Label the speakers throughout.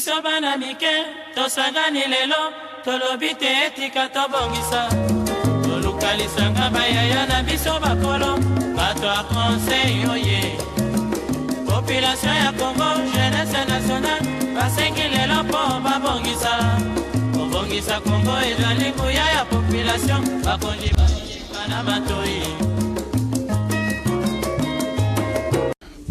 Speaker 1: Sobana mike, tosangani lelo, tolobite etika tobongisa. Tolukalisanga bayaya na biso bakolo, bato a conseil oye. Population ya Congo, jeunesse nationale, basengi lelo po babongisa. Bongisa Congo ezali kuya ya population, bakonji bana batoi.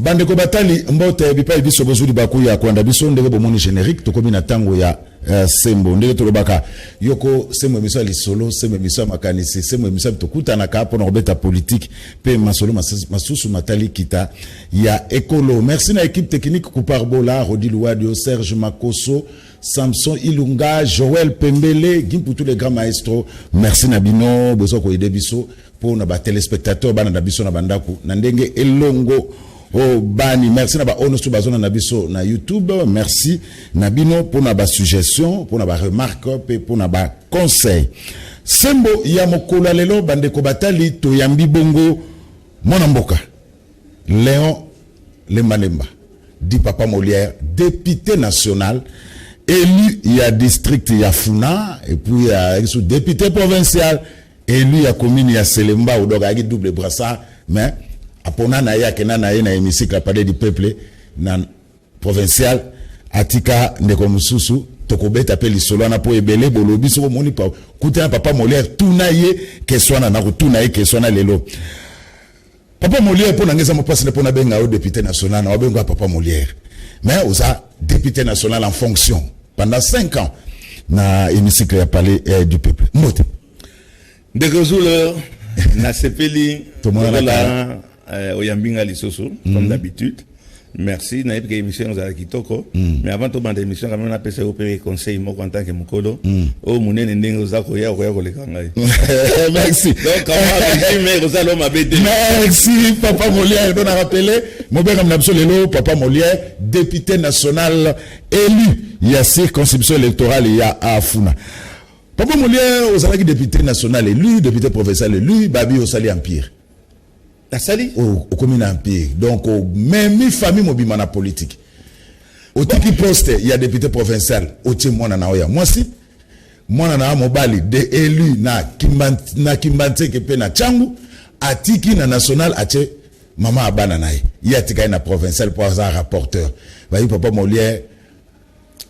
Speaker 2: Bandeko batali mbote bipa biso bozuri bakuya kwanda biso ndenge bomoni générique tokomi na tango ya sembo ndenge tolobaka yoko sembo emission lisolo sembo emission makanisi sembo emission tokutana ka pona kobeta politique pe masolo masusu matali kita ya ekolo. Merci na équipe technique Kuparbola Rodi Louadio Serge Makoso Samson Ilunga Joël Pembele Gimpu tous les grands maestros. Merci na bino bozo ko ide biso pona ba téléspectateurs bana na biso na bandaku na ndenge elongo. Oh bani, merci na ba onosu bazona na biso na YouTube, merci na bino pour na ba suggestion, pour na ba remarque, pour na ba conseil. Sembo ya mokolo lelo bandeko batali to yambi bongo mwana mboka. Léon Lembalemba, dit Papa Molière, député national, élu ya district ya Funa et puis député provincial, élu ya commune ya Selemba ou donc avec double brassard, mais apona na ya kena na na hémicycle palais du peuple na provincial atika ndeko mususu tokobeta pe lisolo na po ebele bolobi so moni pa kuta Papa Molière tunaye keswana na kutunaye keswana lelo Papa Molière pona ngeza mo passe pona benga au député national na benga Papa Molière mais osa député national en fonction pendant 5 ans na hémicycle ya palais du peuple mote
Speaker 3: ndeko zulu na sepeli la Oyambinga Lisoso, comme d'habitude. Merci. N'a pas émission nous a kitoko. Mais avant tout bande émission quand même on a passé au conseil moi en tant que mukolo. Oh munene ndenge za ko ya le kangai.
Speaker 2: Merci.
Speaker 3: Donc comment mais vous allez m'abéder.
Speaker 2: Merci Papa Molière on a rappelé mon bien comme absolument Papa Molière député national élu il y a circonscription électorale il y a à Funa. Papa Molière aux alaki député national élu, député provincial élu, babi au Sali Empire.
Speaker 3: La Sali
Speaker 2: au commune Empire. Donc même famille mobile na politique. Au tiki poste il y a député provincial au timona na oya. Moi si moi na mobali de élu na Kimbante kepe na Changu atiki na national ache mama abana nae. Il y a tika na provincial pour un rapporteur. Bayi Papa Molière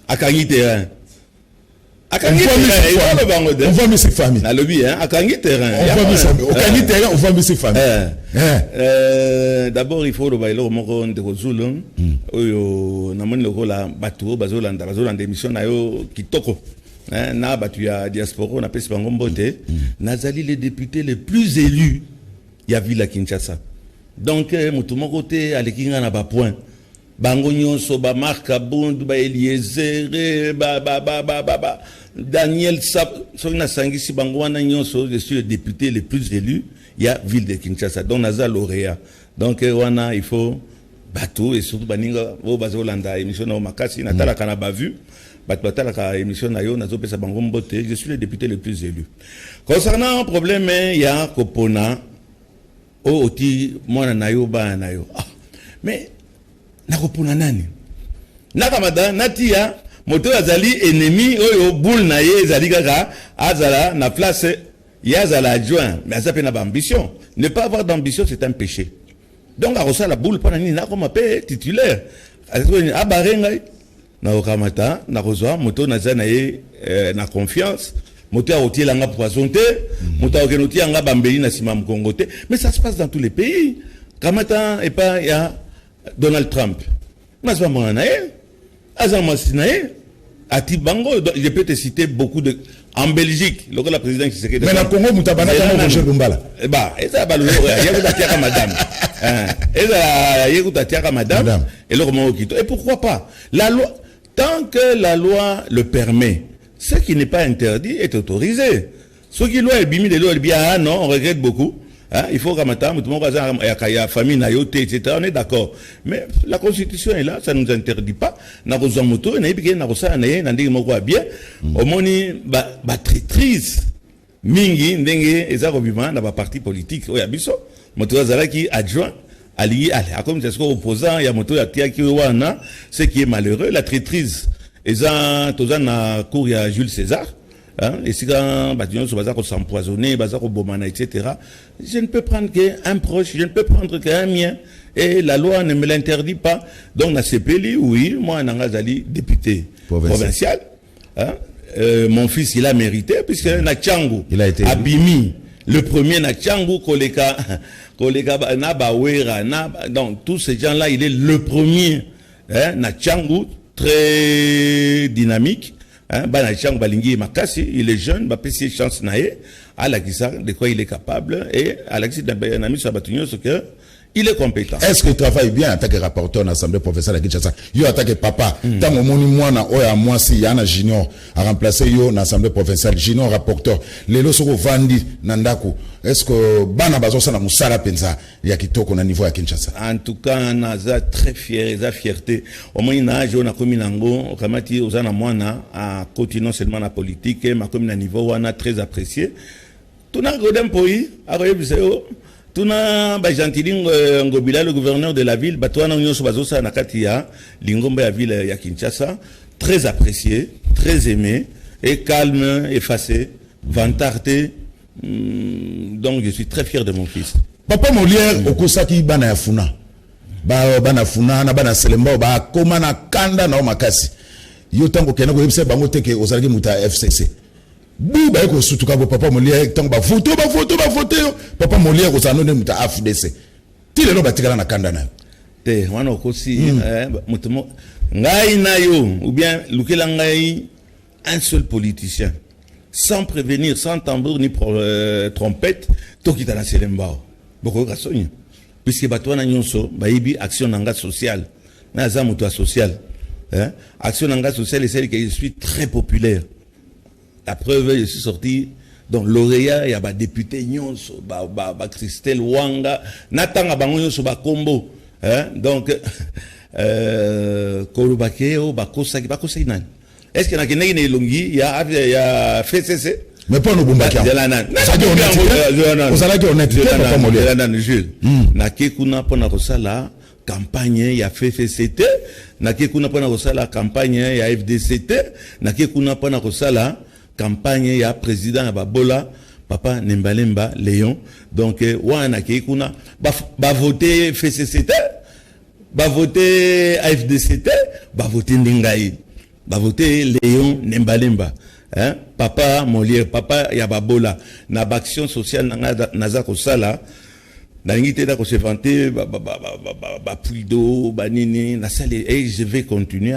Speaker 3: akangi terrain.
Speaker 2: On voit mes familles.
Speaker 3: Na lobby hein, akangi terrain.
Speaker 2: On voit mes familles.
Speaker 3: D'abord il faut le bailo moko ndeko zulu oyo na moni loko la batu bazolanda émission na yo kitoko. Na batu ya diaspora na pesi bango mbote nazali les députés les plus élus ya ville Kinshasa. Donc mutu moko te alekinga na ba point. Bango nyonso ba Marc Bundu ba Eliezer ba Daniel Sap sona sangisi bango wana nyonso je suis le député le plus élu il y a ville de Kinshasa donc naza lauréat donc wana il faut bateau et surtout baninga o bazolanda émission na makasi na tala kana ba vu batala ka émission na yo nazo pesa bango mbote je suis le député le plus élu concernant un problème il y a kopona o oti mona na yo ba na yo mais nakopona nani nakamada natia moto azali ennemi oyo boule na ye ezali kaka azala na place yazala adjoint mais azape na ambition ne pas avoir d'ambition c'est un péché donc a reçoit la boule pendant ni na comme appel titulaire abarenga na okamata na reçoit moto na zana ye na confiance moto a otiela nga poison te moto a okenoti nga bambeli na sima mkongo te mais ça se passe dans tous les pays kamata et pas il y a Donald Trump. Mais c'est pas mon anaïe. Ati Bango, je peux te citer beaucoup de. En Belgique, le la président qui s'est.
Speaker 2: Mais la Congo, Moutabana, Roger Lumbala.
Speaker 3: Bah, et ça, il y a madame. Et là, il y a madame. Et le roman Okito. Et pourquoi pas? La loi, tant que la loi le permet, ce qui n'est pas interdit est autorisé. Ce qui loi est bimi de l'eau, bien, non, on regrette beaucoup. Hein, il faut qu'à tout le monde a famille naïoté, etc. On est d'accord. Mais la constitution est là, ça ne nous interdit pas. N'a pas besoin de moto, n'a pas besoin de bien. Au moins, traîtrise. Mingi, ndenge, et ça revivant dans la parti politique. Oui, abisso. Moto qui adjoint, allié, comme c'est ce qu'on opposant, il y a moto, il y a qui wana, ce qui est malheureux, la traîtrise. eza toza na cour ya Jules César, hein, et si quand bâtiment se bazar s'empoisonner, bazar bomana, etc. Je ne peux prendre qu'un proche, je ne peux prendre qu'un mien, et la loi ne me l'interdit pas. Donc na CPLI, oui, moi Nangazali, député provincial, hein, mon fils il a mérité puisque na Tchangou,
Speaker 2: il a été
Speaker 3: Abimi, le premier na Tchangou, Koleka na Bawera, donc tous ces gens-là, il est le premier, hein, na Tchangou, très dynamique. Hein, Makasi, il est jeune, il chance nae, à la de quoi il est capable, et à la il est compétent.
Speaker 2: Est-ce qu'il travaille bien en tant que rapporteur dans l'Assemblée professionnelle à Kinshasa? Yo en tant que papa, tant que moni mwana oya moi si yana junior a remplacé yo dans l'Assemblée professionnelle, junior rapporteur. Les lots sont vendus nandaku. Est-ce que bana bazo sana musala penza ya kitoko na niveau ya Kinshasa?
Speaker 3: En tout cas, naza très fier, za fierté. Au moins na jo na komi nango, kamati ozana mwana a continuer seulement la politique, ma komi na niveau wana très apprécié. Tout na godem poi, a rebiseyo. Tuna ba Gentiling Ngobila, le gouverneur de la ville, batwana nyoso bazosa na kati ya lingomba ya ville ya Kinshasa, très apprécié, très aimé, et calme, effacé, vantarté. Donc je suis très fier de mon fils.
Speaker 2: Papa Molière okosaki bana ya funa. Bana funa na bana selemba ba koma na kanda na makasi. Yo tango kena ko yebise bango teke ozalaki muta FCC. Bouba eko sutuka bo papa Molière tango ba photo papa Molière ozanone muta AFDC. Ti lelo batikala na kanda na.
Speaker 3: Te wana okosi mutumo ngai na yo ou bien lukela ngai un seul politicien sans prévenir, sans tambour ni trompette, tokita na selemba. Boko kasonye. Puisque batwana nyonso baibi action nanga sociale. Na za muto social. Hein? Action nanga sociale, c'est celle que je suis très populaire. La preuve, je suis sorti donc lauréat, il y a des députés nyonso, Christelle Wanga, natanga bango nyonso ba kombo. Hein? Donc Kolobakeo, bakosaki nani. Est-ce qu'il y a quelqu'un qui est longi, il y a FCC?
Speaker 2: Mais pas nous bombaki. Vous allez dire honnête. Papa Molière.
Speaker 3: Na kekuna pona kosala campagne ya FCCT, na kekuna pona kosala campagne ya FDCT, na kekuna pona kosala campagne ya président ya Babola, Papa Nembalemba Léon. Donc wana kekuna ba voter FCCT, ba voter FDCT, ba voter Ndingai. Ba voter Léon Nembalemba, hein? Papa Molière, papa Yababola, na action sociale naza kosala, na ngite da ko se vanter ba puido banini na sale, et je vais continuer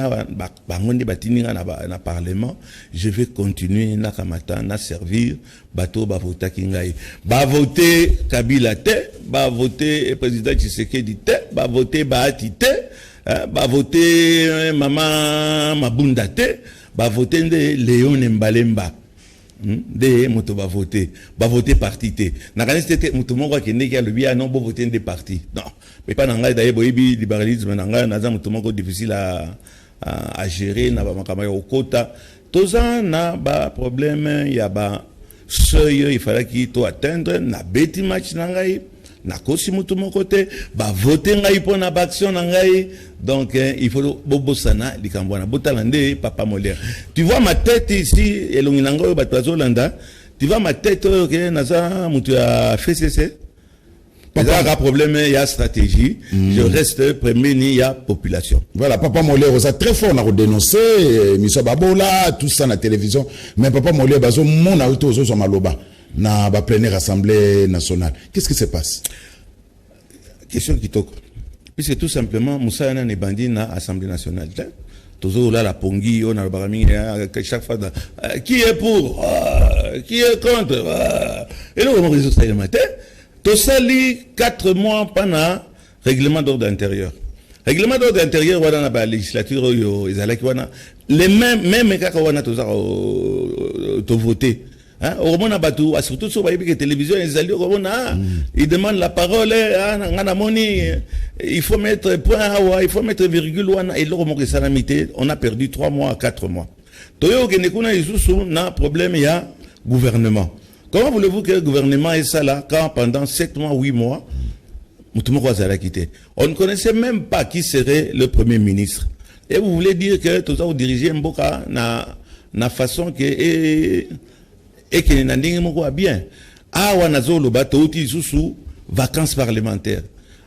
Speaker 3: ba ngonde batininga na parlement, je vais continuer na kamata na servir bato ba voter kingai, ba voter Kabila te, ba voter président Tshisekedi te, ba voter Bahati te, ba voter Maman Mabunda te, ba voter de Léon Nembalemba. De moto ba voter parti te. Na kaniste te moto moko akende ki alobi non bo voter des partis. Non, mais pas nanga d'ailleurs boyebi libéralisme nanga naza moto moko difficile à gérer na ba makama yo kota. Toza na ba problème ya ba seuil il fallait qu'il to atteindre na beti match nangai. Na kosi mutu mon côté, ba voter ngai pour na action ngai. Donc il faut bobosana likambwana botalande Papa Molière. Tu vois ma tête ici elonginango batwazolanda. Tu vois ma tête que naza mutu ya FCC. Papa a problème, il y a stratégie. Je reste premier ni il y a population.
Speaker 2: Voilà, Papa Molière, ça très fort, on a dénoncé, Missa Babola, tout ça na télévision. Mais Papa Molière, bazo mon auto zo maloba. Na ba plénière assemblée nationale. Qu'est-ce qui se passe?
Speaker 3: Question qui toque. Puisque tout simplement, Moussa Yana n'est bandit na assemblée nationale. Toujours là la pongi, on a barami chaque fois. Qui est pour? Qui est contre? Et là on résout ça le matin. Tout ça lit 4 mois pendant règlement d'ordre intérieur. Règlement d'ordre intérieur, on a la législature, les mêmes cas qu'on a tous voté. Au moment où surtout sur la télévision, ils demandent la parole, il faut mettre point, il faut mettre virgule, et là, on a perdu 3 mois à 4 mois. Toyo Genekuna a problème, il y a gouvernement. Comment voulez-vous que le gouvernement ait ça là, quand pendant 7 mois, 8 mois, on ne connaissait même pas qui serait le premier ministre. Et vous voulez dire que tout ça vous dirigez Mboka na façon que et que n'andingue moko bien. Ah wanazo lo bato uti sous vacances parlementaires.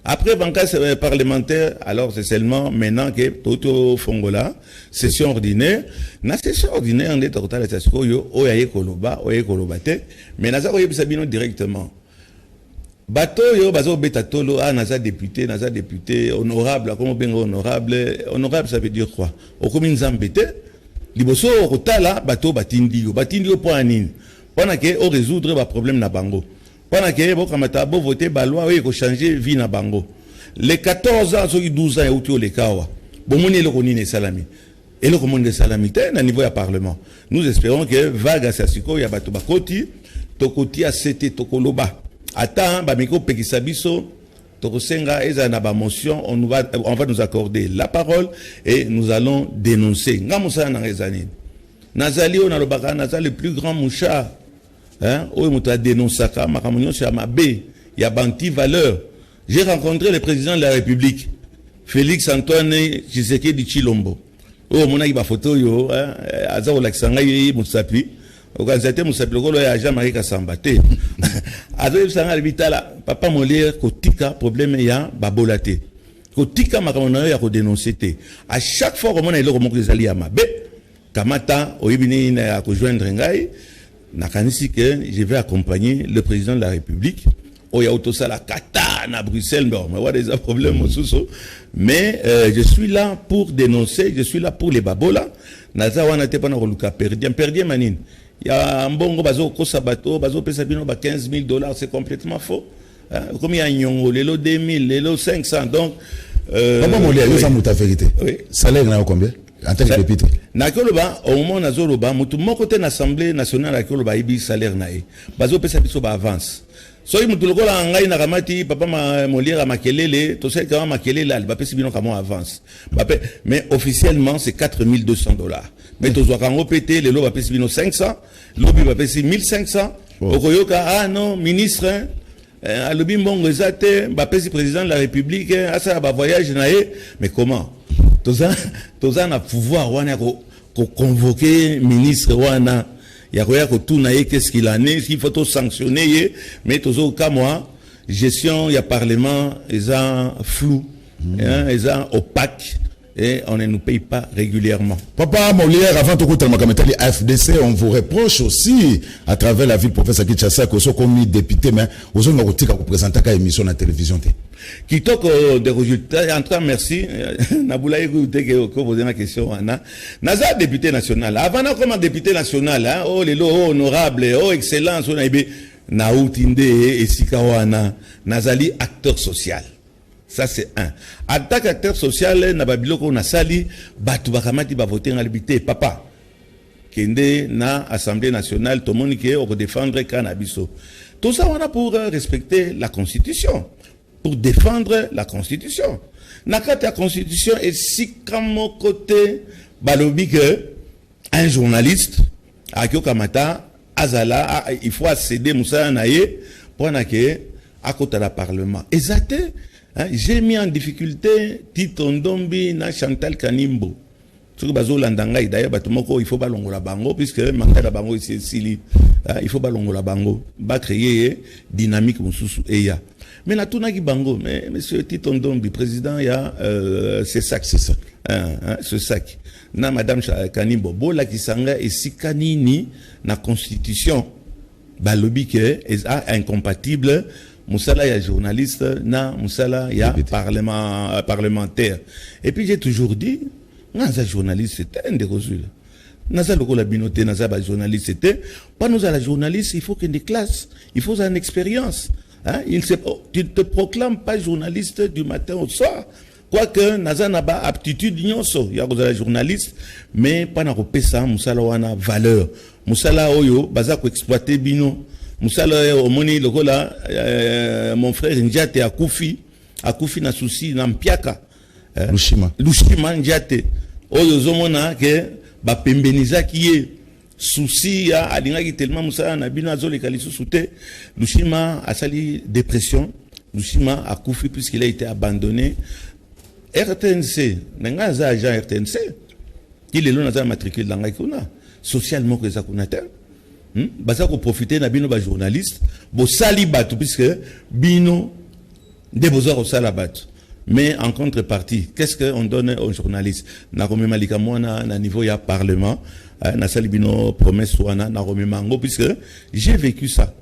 Speaker 3: Après vacances parlementaires, alors c'est seulement maintenant que tout fongola session ordinaire. Na session ordinaire on est total à ce yo oyaye koloba te, mais na za ko yebisa bino directement. Bato yo bazo beta tolo naza député honorable comme bien honorable ça veut dire quoi au comme nzambete liboso okotala bato batindi yo pour anine pendant que o résoudre ba problème na bango pendant que bo kamata bo voter ba loi ko changer vie na bango les 14 ans so 12 ans et outi le kawa bo moni le konine salami et le monde salami na niveau ya parlement nous espérons que vaga sasiko ya bato bakoti tokoti a cete tokoloba. Attends, Bamiko Pekisabiso, Tokosenga, Eza na ba motion, on va nous accorder la parole et nous allons dénoncer. Ngamoussa na rezani. Nazali on a le plus grand mouchard. Hein, où on a dénoncé ça, Makamunyo c'est Amabé, il y a Banti valeur. J'ai rencontré le président de la République, Félix Antoine Tshisekedi Tshilombo. Oh mon a photo yo, hein, Azao Laksanga yi Moussapi. Organisateur Moussapilokolo ya Jean-Marie Kassambate. Azo sanga bitala papa Molière kotika problème ya babolate. Kotika makamona ya ko dénoncer té. À chaque fois que on a eloko moko ezali ya mabe, kamata oyibini na ko joindre ngai nakanisi que je vais accompagner le président de la République. Oya autosala kata na Bruxelles mais what is a problème osuso. Mais je suis là pour dénoncer, je suis là pour les babola. Naza wana te pa na koluka perdien manine. Il y a un bon bazo kosabato bazo pesa bino ba $15,000, c'est complètement faux. Comme il y a nyongo lelo 2000 lelo 500 donc
Speaker 2: comment Molière yo ça muta vérité. Oui. Salaire na combien en tant que député? Na koloba au moment na zoloba mutu moko te na Assemblée nationale na koloba ibi salaire na e. Bazo pesa biso ba avance. So mutu lokola ngai na kamati papa Molière makelele to sai kama makelele ali ba pesa bino kama avance. Mais officiellement c'est $4,200. Mais tu dois en péter, les lots va payer 500, l'obi va payer 1500. Okoyoka, ah non, ministre, à l'obi mbongo ezate, va payer président de la République, à ça va voyage naé. Mais comment? Toza na pouvoir wana ko convoquer ministre wana, ya koya ko tout naé qu'est-ce qu'il en est, il faut tout sanctionner, mais tozo ka moi, gestion ya parlement eza flou, eza opaque. Et on ne nous paye pas régulièrement. Papa Molière, avant tout le monde, AFDC, on vous reproche aussi, à travers la ville professeur Kinshasa, que vous comme député, mais vous avez représenté une émission à la télévision.
Speaker 3: Qui toque des résultats, en tout cas, merci. Naboula écouté que vous posez la question, Anna. Naza député national. Avant comme député national, oh, les lots, oh, honorable, oh, excellence, on a eu, Naoutinde et Sikawana, Nazali acteur social. Ça c'est un. En tant qu'acteur social, na babilo ko na sali batu bakamati ba voter en albité papa. Kende na Assemblée nationale tout le monde qui est pour défendre cannabiso. Tout ça on a pour respecter la constitution, pour défendre la constitution. Na kati la constitution et si comme côté balobi que un journaliste a kamata azala il faut accéder Moussa Naye pour na que à côté du parlement. Exact. J'ai mis en difficulté Tito Ndombi na Chantal Kanimbo. Sur bazo landanga d'ailleurs batumoko il faut balongo la bango puisque mangala bango ici il faut balongo la bango ba créer dynamique mususu eya. Mais na tunaki bango mais monsieur Tito Ndombi président ya c'est ça ce sac. Na madame Kanimbo bola kisanga esika nini na constitution balobi que est incompatible Moussala ya journaliste, na Moussala ya parlementaire. Et puis j'ai toujours dit, naza journaliste c'était un des reçus. Naza loko la binoté, naza ba journaliste c'était pas nous à la journaliste, il faut qu'il y ait des classes, il faut une expérience. Hein? Tu ne te proclames pas journaliste du matin au soir. Quoique naza na ba aptitude nyonso, ya la journaliste, mais pas na repesa Moussala wana valeur. Moussala oyo baza ko exploiter bino. Moussala omoni lokola mon frère Ndiate akufi na souci na mpiaka Lushima Ndiate oyo zomona ke ba pembeniza kiye souci ya alingaki tellement Moussala na bino azoleka lisusu te Lushima asali dépression Lushima akufi puisqu'il a été abandonné RTNC nga za agent RTNC qui le long na matricule dans la kuna socialement que ça kuna te baza ko profiter na bino ba journaliste bo sali batu puisque bino de besoin au salabatu. Mais en contrepartie, qu'est-ce qu'on donne aux journalistes? Na komema likamwana na niveau ya parlement, na salibino promesse wana na komema ngo puisque j'ai vécu ça.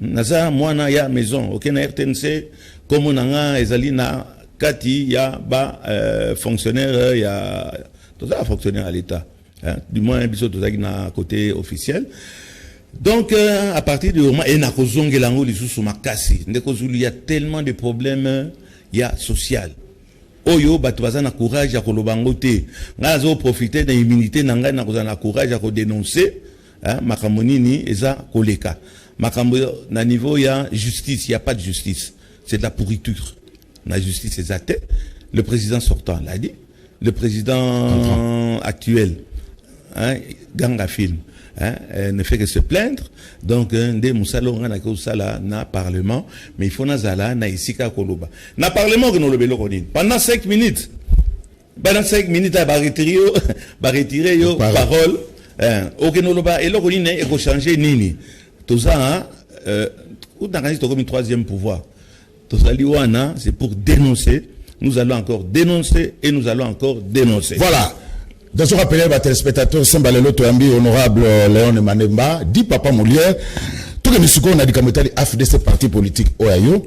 Speaker 3: Naza mwana ya maison, OK na RTNC comme on a ezali na kati ya ba fonctionnaire ya tout ça fonctionnaire à l'état. Du moins biso tout ça na côté officiel. Donc à partir du moment et na kozongelango lisusu makasi, ndeko zulu il y a tellement de problèmes ya social. Oyo batu baza na courage ya kolobango te. Nga zo profiter de immunité na nga na kozana courage ya ko dénoncer makambo nini eza koleka. Makambo na niveau ya justice, il y a pas de justice. C'est de la pourriture. La justice est athée. Le président sortant l'a dit. Le président actuel, Ganga Film, ne fait que se plaindre. Donc, des Moussalo na parlement, mais il faut nazala na isika koloba. Na parlement que nous le belokonin. Pendant 5 minutes, à retirer yo parole. Ok nous le ba et lokonin et ko changer nini. Tout ça, ou dans comme troisième pouvoir. Tout ça liwana, c'est pour dénoncer. Nous allons encore dénoncer et nous allons encore dénoncer.
Speaker 2: Voilà. Dans ce rappel, les téléspectateurs, Sambalelo Toambi, honorable Léon Manemba, dit Papa Molière, tout le monde a dit comme état AFDC parti politique Oyayo.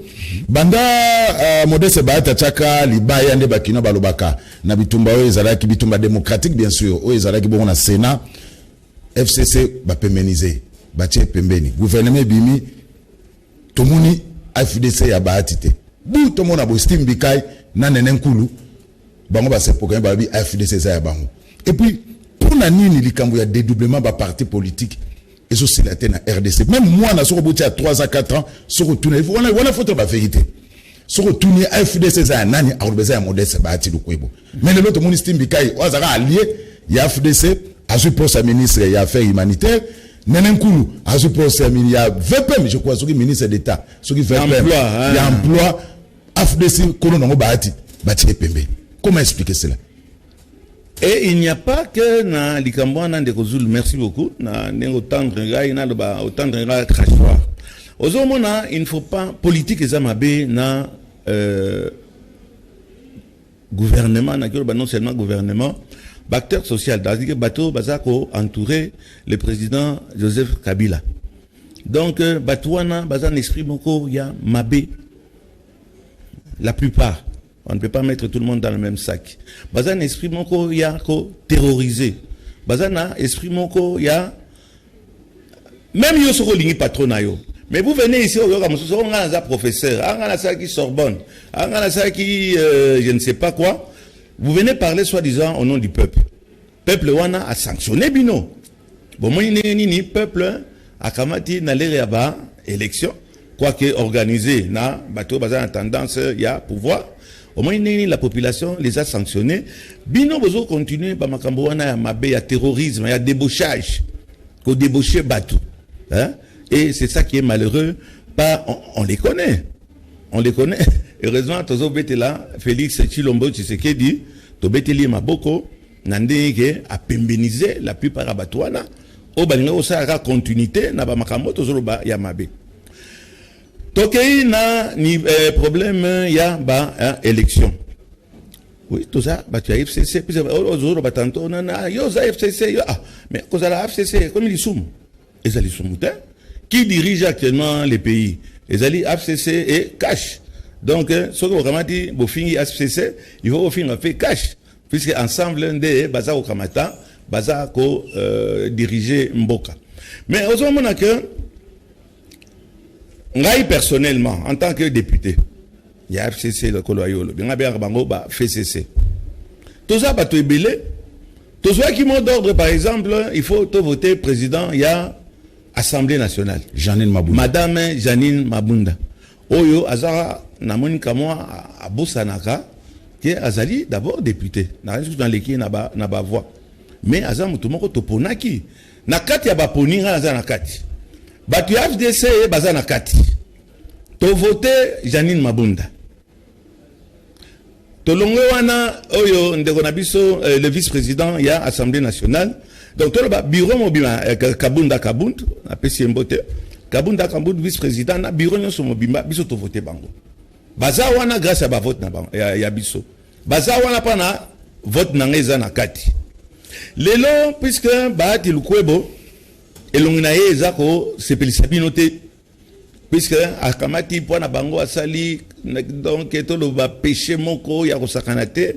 Speaker 2: Banda Modeste Baata Chaka, Libaya Nde Bakino Balobaka, Nabitumba Oezalaki, Bitumba démocratique bien sûr, Oezalaki bon na Sénat, FCC va pémeniser, Batie Pembeni. Gouvernement Bimi, Tomuni, AFDC ya Baatite. Bou Tomona Bostim Bikai, Nanenkulu, Bango ba se programme Babi AFDC za ya Bango. Et puis, pour la nini likambo ya dédoublement ba parti politique, et ça c'est la tête na RDC. Même moi, na soko bouti à 3 à 4 ans, soko tourner, voilà faut la vérité. Soko tourner AFDC za ya nani, a rebeza ya Modeste Baati Lukwebo. Mais l'autre ministre Mbikai, Ouazara allié, il y a AFDC, a su pour sa ministre, il y a affaires humanitaires, Nenenkulu, a su pour sa ministre, il y a VPM, je crois, ce qui ministre d'État, ce qui VPM, il y a emploi, AFDC, Kolonongo Baati, Baati Pembe. Comment expliquer cela?
Speaker 3: Et il n'y a pas que na likambwana de Kozul, merci beaucoup, na nengo tendre ngai na ba autant ngai crachoir. Ozomona, il ne faut pas politique ezamabe na gouvernement na kyo ba non seulement gouvernement, acteur social, c'est-à-dire que bateau bazako entouré le président Joseph Kabila. Donc batouana bazan esprit moko ya mabe la plupart. On ne peut pas mettre tout le monde dans le même sac. Bazan esprit moko ya ko terroriser. Bazana esprit moko ya même yo soko lingi patron yo. Mais vous venez ici au yoga mususu on a un professeur, on a ça qui Sorbonne, on a ça qui je ne sais pas quoi. Vous venez parler soi-disant au nom du peuple. Peuple wana a sanctionné bino. Bon moi ni peuple a kamati na lere ba élection quoique organisé na bateau bazan tendance ya pouvoir. Au moins, la population les a sanctionnés. Bino bozo continuer par makambo wana ya mabe ya terrorisme, ya débauchage, ko débaucher bateau. Et c'est ça qui est malheureux. Pas, on les connaît. On les connaît. Heureusement, tozo bete là, Félix Chilombo Tshisekedi, to bete li maboko, nandeke a pembeniser la plupart à batouana. O balinga osara continuité, na ba makambo tozo ba ya mabe. Tokei na ni problème ya ba élection. Oui, tout ça, bah tu as FCC, puis aux batanto na yo za FCC mais cause la FCC comme ils sont. Les ali sont qui dirige actuellement les pays. Les ali FCC et cash. Donc ce que vraiment dit bofingi FCC, il faut finir fait cash puisque ensemble de baza au kamata, baza ko diriger Mboka. Mais aux hommes que ngai personnellement, en tant que député, il y a FCC, le Koloayolo, il y a Bango, FCC. Tout ça, tu es belé. Tout ça qui mot d'ordre, par exemple, il faut voter président, il y a Assemblée nationale.
Speaker 2: Janine Mabunda.
Speaker 3: Madame Janine Mabunda. Oyo, Azara, Namoni Kamwa, Abosanaka, qui est Azali, d'abord député. Dans l'équipe, n'a pas voix. Mais Azam Moutoumoko Toponaki. Nakati ya Baponi, Azanakati. Batu FDC bazana kati. To voter Janine Mabunda. tolongo wana oyo ndeko na biso le vice-président ya Assemblée nationale. Donc toloba bureau mobima Kabunda apesi mbote Kabunda vice-président na bureau nyonso mobimba biso to voter bango. Baza wana grâce à ba vote na bango ya biso. Baza wana pana vote na ngeza na kati. Lelo puisque Bahati Lukwebo elongina ye ezako sepelisa binote puisque akamati pona bango asali donc toloba péché moko ya kosakanate.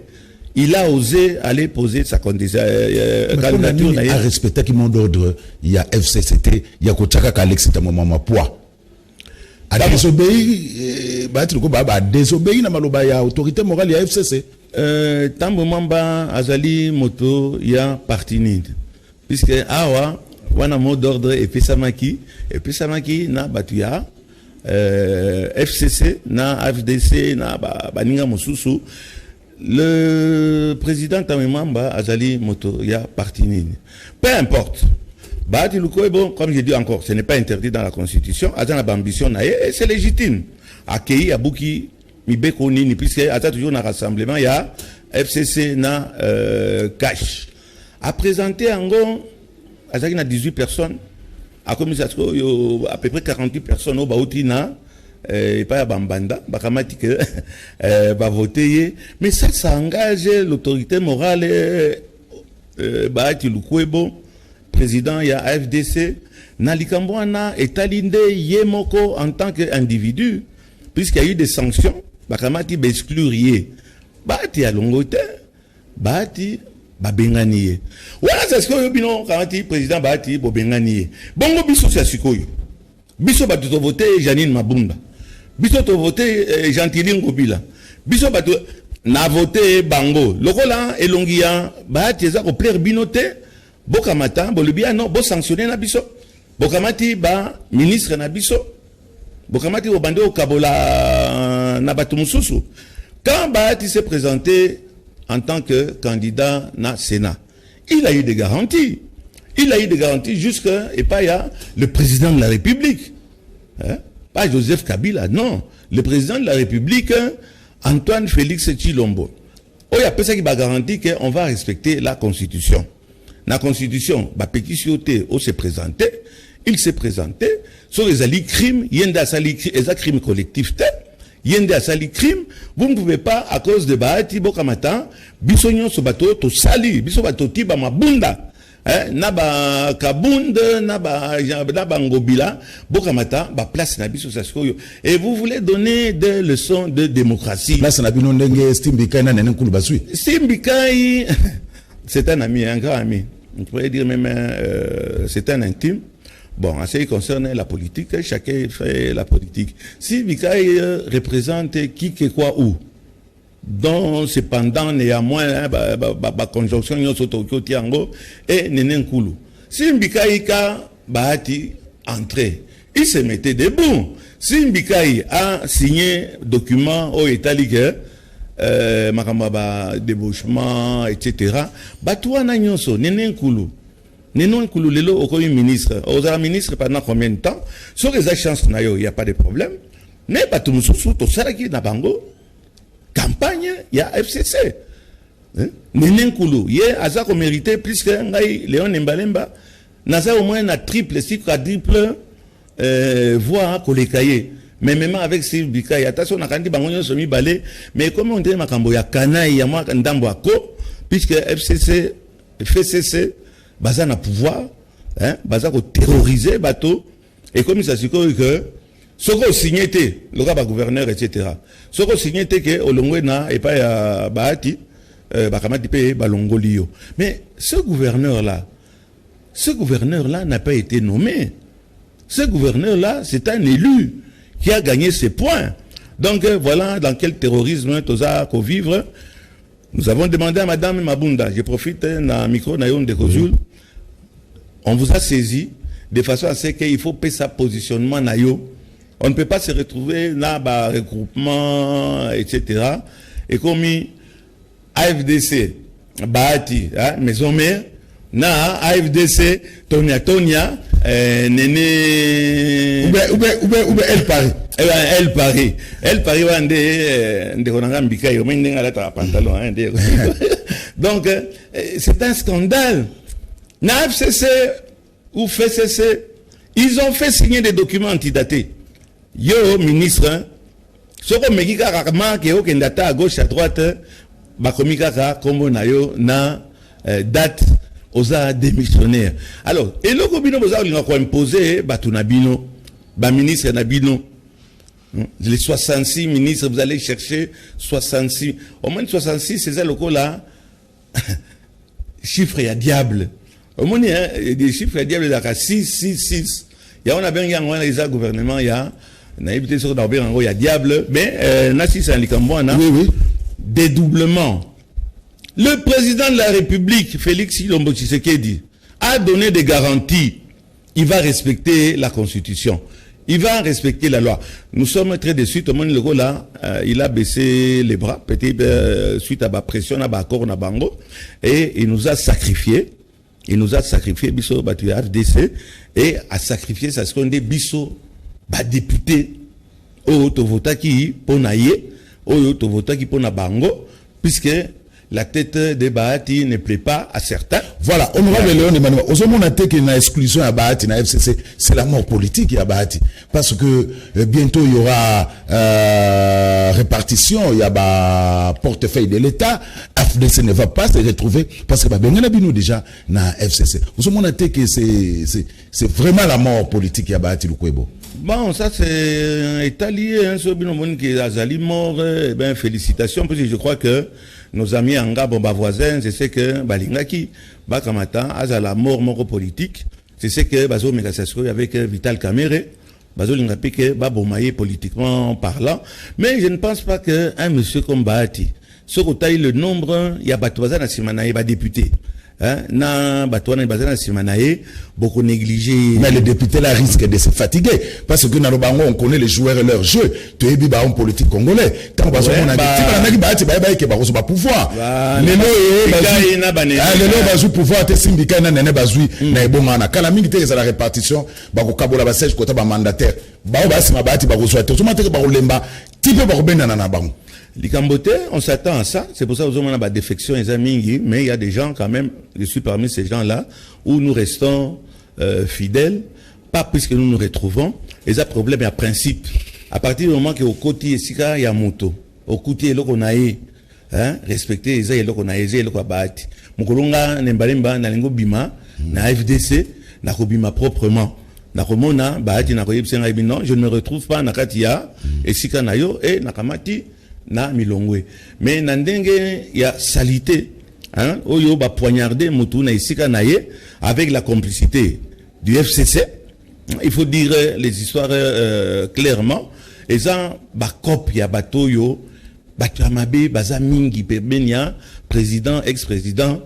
Speaker 3: Il a osé aller poser sa candidature.
Speaker 2: Il a respecté qui mon ordre. Il y a FCCT, il y a Kochaka Alex, c'est un moment poids. A désobéi, a désobéi na maloba ya autorité morale ya FCC.
Speaker 3: Tambo mamba azali moto ya partinide. Puisque awa wana mot d'ordre et puis samaki na batuya FCC na AFDC na baninga mosusu. Le président Tamemamba Azali Moto ya partinine. Peu importe. Bahati Lukwebo, comme je dis encore, ce n'est pas interdit dans la Constitution. Azana ambition et c'est légitime. Accueilli à Bouki, Mibeko Nini, puisque Azana toujours un rassemblement, il y a FCC na cash. A présenté en gros, Azana 18 personnes, à commission à peu près 48 personnes au Baouti na. Et pas à Bambanda, Bakamati que va voter, mais ça engage l'autorité morale. Bahati Lukwebo, président ya AFDC, Nalikambouana et Talinde Yemoko en tant qu'individu, puisqu'il y a eu des sanctions, Bakamati exclure Yé. Bahati à Longote, Bahati Babenganie. Voilà, c'est ce que nous avons président Bahati Babenganie. Bongo biso c'est Sikoyo. Biso batuto voté Janine Mabunda. Biso to voté Gentilin Gobila. Biso batu na voté Bango. Lokola elongia Bahati eza ko plaire binote. Bokamata bolibia non bo sanctionner na biso. Bokamati ba ministre na biso. Bokamati o bande o kabola na batu mususu. Quand Bahati s'est présenté en tant que candidat na Sénat, il a eu des garanties. Il a eu des garanties jusqu'à et pas il y a le président de la République. Hein? Pas Joseph Kabila, non. Le président de la République, Antoine Félix Tshilombo. Oh, il y a personne qui va garantir qu'on va respecter la Constitution. La Constitution, bah, pétitionné, on s'est présenté, il s'est présenté, sur les crimes, il y a des crimes collectifs, il y a des crimes, vous ne pouvez pas, à cause de Bahati Bokamata, bisognon ce bateau, to sali, biso bateau tiba mabunda. Naba Kabunda, naba Ngobila, Bokamata, ba place na biso saskoyo. Et vous voulez donner des leçons de démocratie.
Speaker 2: Place na bino ndenge Stimbikai na nenen kulubasui.
Speaker 3: Stimbikai, c'est un ami, un grand ami. On pourrait dire même c'est un intime. Bon, en ce qui concerne la politique, chacun fait la politique. Stimbikai représente qui, que, quoi, où. Donc, cependant, néanmoins, conjonction Yosotokyo Tiango et Nenenkulu. Si Mbikaïka Bahati entrait, il se mettait debout. Si Mbikaï a signé document au Italique, Makambaba débauchement, etc., Batouana Nyoso, Nenenkulu. Nenenkulu, Lelo, au ministre. Aux ministre pendant combien de temps? Sur les chances, il n'y a pas de problème. Mais Batumususu, Tosaraki, Nabango, campagne, il y a FCC. Nenenkulu, il y a Azako mérité plus que Léon Mbalemba. Naza au moins un triple, si quadruple voix Kolekaye. Mais même avec Sylvie Bikaï, attention, on a dit Bangonyo Somi Balé. Mais comme on dit Makambo, il y a Kanaï, il y a moi Ndambo Ako, puisque FCC, Bazana pouvoir, Bazako terroriser bateau. Et comme ça se que ce qu'on signait, le rabat gouverneur, etc. Ce qu'on signait, que Olongwena et pas Bahati, Bakamati Pe, Balongolio. Mais ce gouverneur-là n'a pas été nommé. Ce gouverneur-là, c'est un élu qui a gagné ses points. Donc voilà dans quel terrorisme Toza qu'on vivre. Nous avons demandé à Madame Mabunda, je profite d'un micro Nayon de Kozul, on vous a saisi de façon à ce qu'il faut payer sa positionnement Nayo. On ne peut pas se retrouver dans le regroupement, etc. Et comme AFDC, Bahati, maison mère, na AFDC, Tonia, Néné.
Speaker 2: Ou elle paraît.
Speaker 3: Elle parie pantalon. Donc, c'est un scandale. Na FCC ou FCC, ils ont fait signer des documents antidatés. Yo, ministre, ce qu'on me dit que yo kendata à gauche, à droite, bakomika kombo na yo na date aux démissionnaires. Alors, et le kobino boza on a imposé batunabino, ba ministre nabino. Les 66 ministres, vous allez chercher 66. Au moins 66, c'est ça le coup là. Chiffre et à diable. Au moins, des chiffres et à diable, il y a 6. Il y a, on a bien les gouvernements, il y a, il y a diable, mais, Nassi Salikambouana, oui. Dédoublement. Le président de la République, Félix Tshilombo Tshisekedi, a donné des garanties. Il va respecter la Constitution. Il va respecter la loi. Nous sommes très déçus. Tout le monde, le gars là, il a baissé les bras, peut-être suite à la pression, à l'accord, à Bango, et il nous a sacrifié. Il nous a sacrifié, Bisso, battu RDC, et a sacrifié, ça se qu'on dit, Bisso, député, au Tovotaki, Ponaye, au Tovotaki, Ponabango, puisque la tête de Bahati ne plaît pas à certains.
Speaker 2: Voilà, honorable Léon Emmanuel, aux hommes on a dit qu'il y a une exclusion à Bahati, à FCC, c'est la mort politique à Bahati. Parce que bientôt il y aura répartition, il y a portefeuille de l'État, FDC ne va pas se retrouver, parce que il y a déjà dans FCC. Aux hommes on a dit que c'est vraiment la mort politique à Bahati, le Kwebo.
Speaker 3: Bon, ça c'est italien, hein, sur Binomon qui est mort, ben félicitations, parce que je crois que nos amis Anga, bon, voisins, c'est ce que Balingaki, Bakamata, à la mort politique, c'est ce que Bazo Megasasko avec Vital Kamere, Bazo Lingapi que Babomaye politiquement parlant. Mais je ne pense pas qu'un monsieur comme Bahati, ce qu'on le nombre, il y a Batouaza Nassimanaye, député. Na Batouana Bazana Simanaye, beaucoup négligé.
Speaker 2: Mais les députés là risquent de se fatiguer. Parce que dans le Bango, on connaît les joueurs et leur jeu. Tu es un politique congolais. Tant qu'on a pouvoir. Le pouvoir, te syndicat, n'a bazui, n'a bomana. Quand la militaire est à la répartition, bako kabola basèche, kota ba mandataire. Bao basi mabati, bako soite. Automatiquement, bako lemba. Type bako benana na bango.
Speaker 3: Likambote, on s'attend à ça. C'est pour ça que nous avons des défections, les amis, mais il y a des gens quand même, je suis parmi ces gens-là, où nous restons fidèles, pas puisque nous nous retrouvons. Et ça, problème, il y a principe. À partir du moment qu'au côté, il y a moto. Au côté, il y a hein, respecter les ailes qu'on a aisé, le Kwabati. Mukolonga, Nembalimba, Nalingo Bima, na FDC, na Kobima proprement. Nakomona, Bahati, Nakoyipsenga, non, je ne me retrouve pas, Nakatia, et Sikanayo, et Nakamati, na milongwe. Mais nandenge il y a salité hein oyo ba poignarder mutu na isika naye avec la complicité du FCC. Il faut dire les histoires clairement et ça ba cop ya bato yo batamabe baza mingi pebenia président ex-président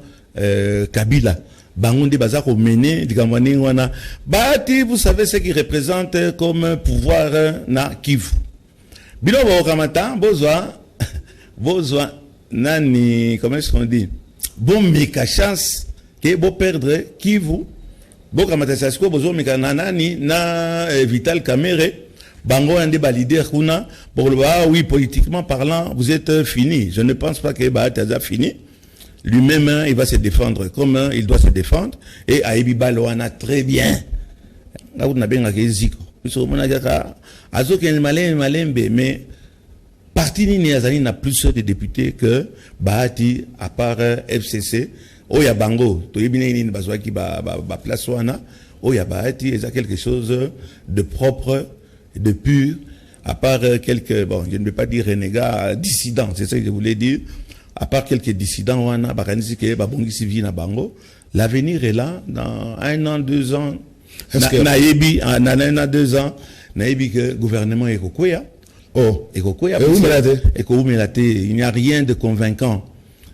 Speaker 3: Kabila bangonde baza ko mener dikamwani wana bati vous savez ce qui représente comme pouvoir na Kivu. Bilo Kamata, besoin, nani, comment est-ce qu'on dit? Bon, méca chance, que bon perdre, qui vous? Bon, Kamata Sasko, besoin, méca nanani, na Vital Kamere, bango, un débat leader, kuna, pour le oui, politiquement parlant, vous êtes fini. Je ne pense pas que Bahataza fini. Lui-même, il va se défendre comme il doit se défendre. Et Aïbi Baloana, très bien. Là, vous n'avez pas ziko. Mais parti Niazani n'a plus de députés que Bahati à part FCC. Oya Bango, Toyebine Bazwaki place wana. Oya Bahati, il y a quelque chose de propre, de pur, à part quelques, bon, je ne vais pas dire renégats, dissidents, c'est ça que je voulais dire. À part quelques dissidents wana, Bakanisi Babongi Vina Bango, l'avenir est là dans 1 an, 2 ans. Naïbi, en 1 an, 2 ans, Naïbi que gouvernement est Kokoya. Oh, il n'y a rien de convaincant.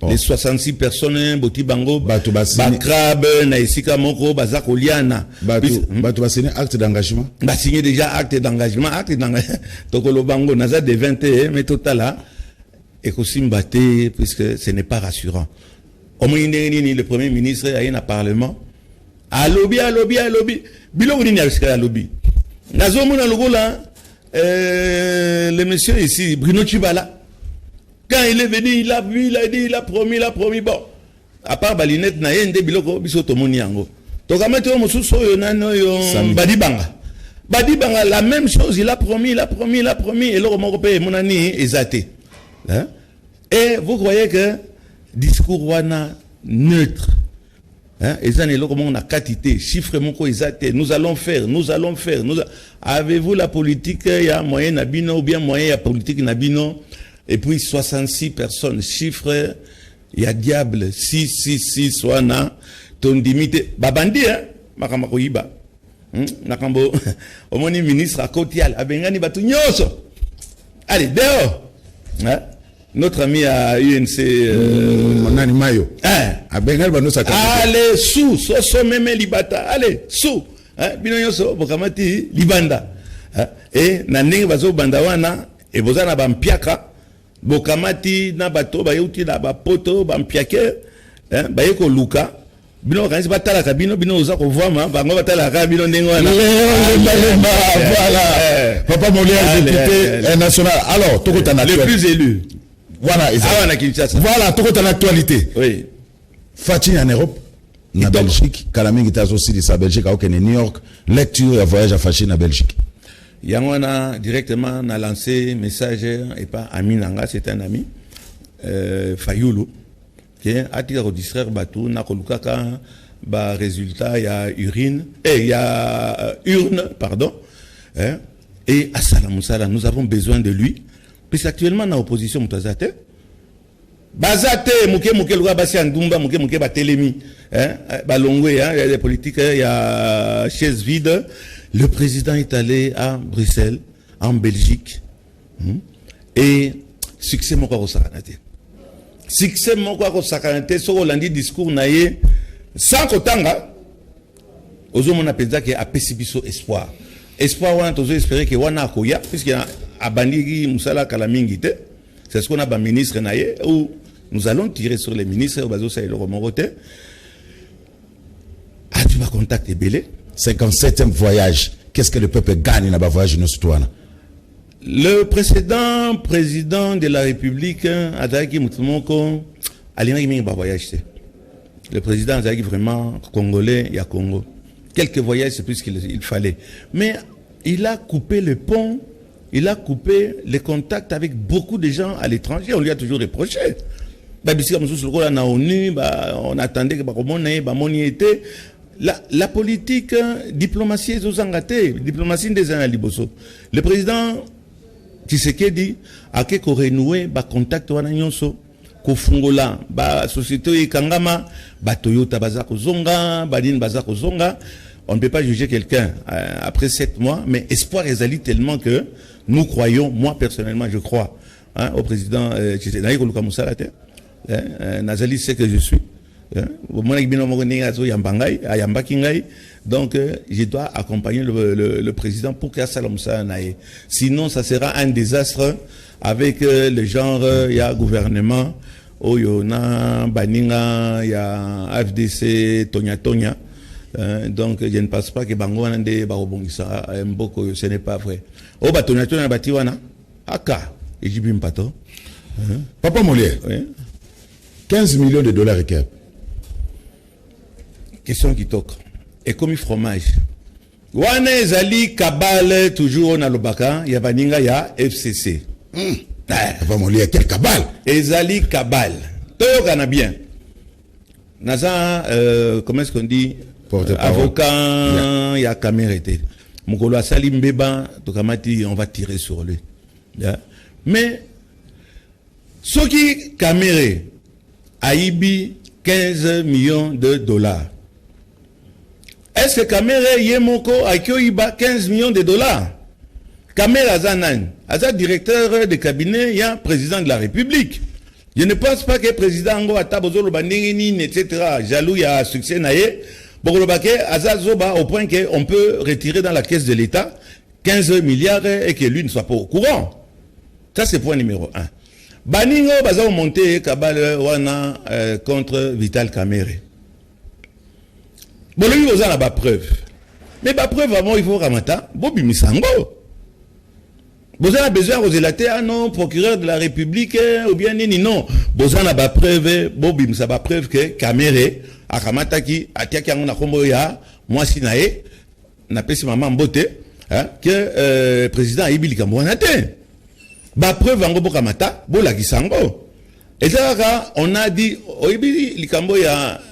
Speaker 3: Oh. Les 66 personnes, Boti Bango, Bakrab, Naïsika Moko, Bazakoliana.
Speaker 2: Tu vas signer acte d'engagement?
Speaker 3: Signer déjà acte d'engagement. Tokolo Bango, Naza de 21, mais total là, et Kosimbate, puisque ce n'est pas rassurant. Au moins, le premier ministre a eu un parlement. À lobby. Bilo Nini a lobby. Nazo Mona Logola, le monsieur ici, Bruno Tchibala, quand il est venu, il a vu, il a promis, bon. À part Balinette, na yende biloko biso tomoni yango. Tokamati o mususu oyo nano yo Badibanga la même chose, il a promis et le moko pe monani ezate. Hein? Et vous croyez que discours wana neutre. Hein? Ezane le comment on a quantité, chiffre moko ezate, nous allons faire. Avez-vous la politique il y a moyen nabino ou bien moyen ya politique nabino et puis 66 personnes, chiffre il y a diable 6 wana ton limité babandi hein makama koyiba nakambo omoni ministre à Kotial abengani batu nyoso allez dehors hein? Notre ami à UNC
Speaker 2: Nani Mayo abengani bano sa
Speaker 3: allez sous so même libata allez sous hein bino nyoso bokamati libanda hein? Et na ndenge bazo banda wana e bozana bampiaka bokamati na bato bayuti na bapoto bampiake hein bayeko luka bino kanisi batala ka bino oza ko voir bango batala ka bino ndenge wana
Speaker 2: voilà Papa Molière député national alors tokota na
Speaker 3: le plus élu
Speaker 2: voilà voilà tokota na actualité
Speaker 3: oui
Speaker 2: Fatih en Europe na Belgique Kalamingi tazo aussi de Belgique au New York lecture et voyage à Fatih na Belgique
Speaker 3: Yangwana directement n'a lancé message et pas ami nanga c'est un ami Fayoulou qui a tiré au distraire batou na kolukaka ba résultat il y a urine et il y a urne pardon hein? Et Assala Moussala nous avons besoin de lui puisqu'actuellement dans opposition mutazate bazate muke lwa basi andumba muke batelemi hein balongwe hein il y a des politiques il y a chaise vide. Le président est allé à Bruxelles, en Belgique, et succès mon quoi au Sakanate. Succès mon quoi au Sakanate, sur l'andi discours naïe, sans qu'otanga, aux hommes on appelle ça qu'il y a pessibiso espoir. Espoir on a toujours espéré que wana akoya, puisqu'il y a abandigi Moussala Kalamingite, c'est ce qu'on a ban ministre naïe, où nous allons tirer sur les ministres, au bazo ça et le remoroté. Ah tu vas contacter Belé.
Speaker 2: 57e voyage. Qu'est-ce que le peuple gagne dans le voyage de citoyen?
Speaker 3: Le précédent président de la République, Adaki Moutoumoko, voyage. Le président Adaki vraiment congolais, il y a Congo. Quelques voyages, c'est plus qu'il fallait. Mais il a coupé le pont, il a coupé les contacts avec beaucoup de gens à l'étranger. On lui a toujours reproché. On attendait que était. La politique diplomatie est aux engatés, diplomatie des analiboso. Le président Tshisekedi a quelque renoué ba contact wana nyonso ko fungola ba société kangama ba Toyota bazako zonga badine bazako zonga. On ne peut pas juger quelqu'un après 7 mois, mais espoir ezali tellement que nous croyons, moi personnellement je crois hein, au président Tshisekedi ko luka musala te Nazali c'est que je suis. Donc je dois accompagner le président pour qu'il y ait Salam Sanaï. Sinon ça sera un désastre avec le genre il y a gouvernement Oyona Baninga il y a FDC Tonya donc je ne pense pas que Bango Nande Barobongisa Mboko ce n'est pas vrai. Oh Tonya Batiwana Aka et Jibim Pato.
Speaker 2: Papa Molière 15 millions de dollars et
Speaker 3: question qui toque. Et comme fromage. Wane ezali kabale toujours na lobaka ya baninga ya FCC.
Speaker 2: Papa Molière quel kabale?
Speaker 3: Ezali kabale. Toyokana bien. Naza comment est-ce qu'on dit avocat ya Kamérete. Mukolo asali mbeba tokamati on va tirer sur lui. Mais ce qui Kaméré aibi 15 millions de dollars. Est-ce que Kamere Yemoko a kyoiba 15 millions de dollars? Kamere Azanan, Aza directeur de cabinet, il y a un président de la République. Je ne pense pas que le président Ngo Atabozolo Bandingini, etc. Jaloux, il y a un succès naïe. Bokolobake, Aza Zoba, au point qu'on peut retirer dans la caisse de l'État 15 milliards et que lui ne soit pas au courant. Ça, c'est point numéro 1. Baningo, Baza monté Kabal Wana contre Vital Kamere. Bon, lui, vous avez la preuve. Mais la preuve, avant, il faut ramata. Bobi Misango. Vous avez besoin de relater à non, procureur de la République, ou bien non. Vous avez la preuve, Bobim, ça va preuve que Kamere, à Kamataki, à Tiakiang, ya, moi, si nae, n'a pas si maman beauté, que président Aïbi Likamouanate. Ba preuve en gros Kamata, Bola Gisango. Et là, on a dit, Aïbi Likambo, ya,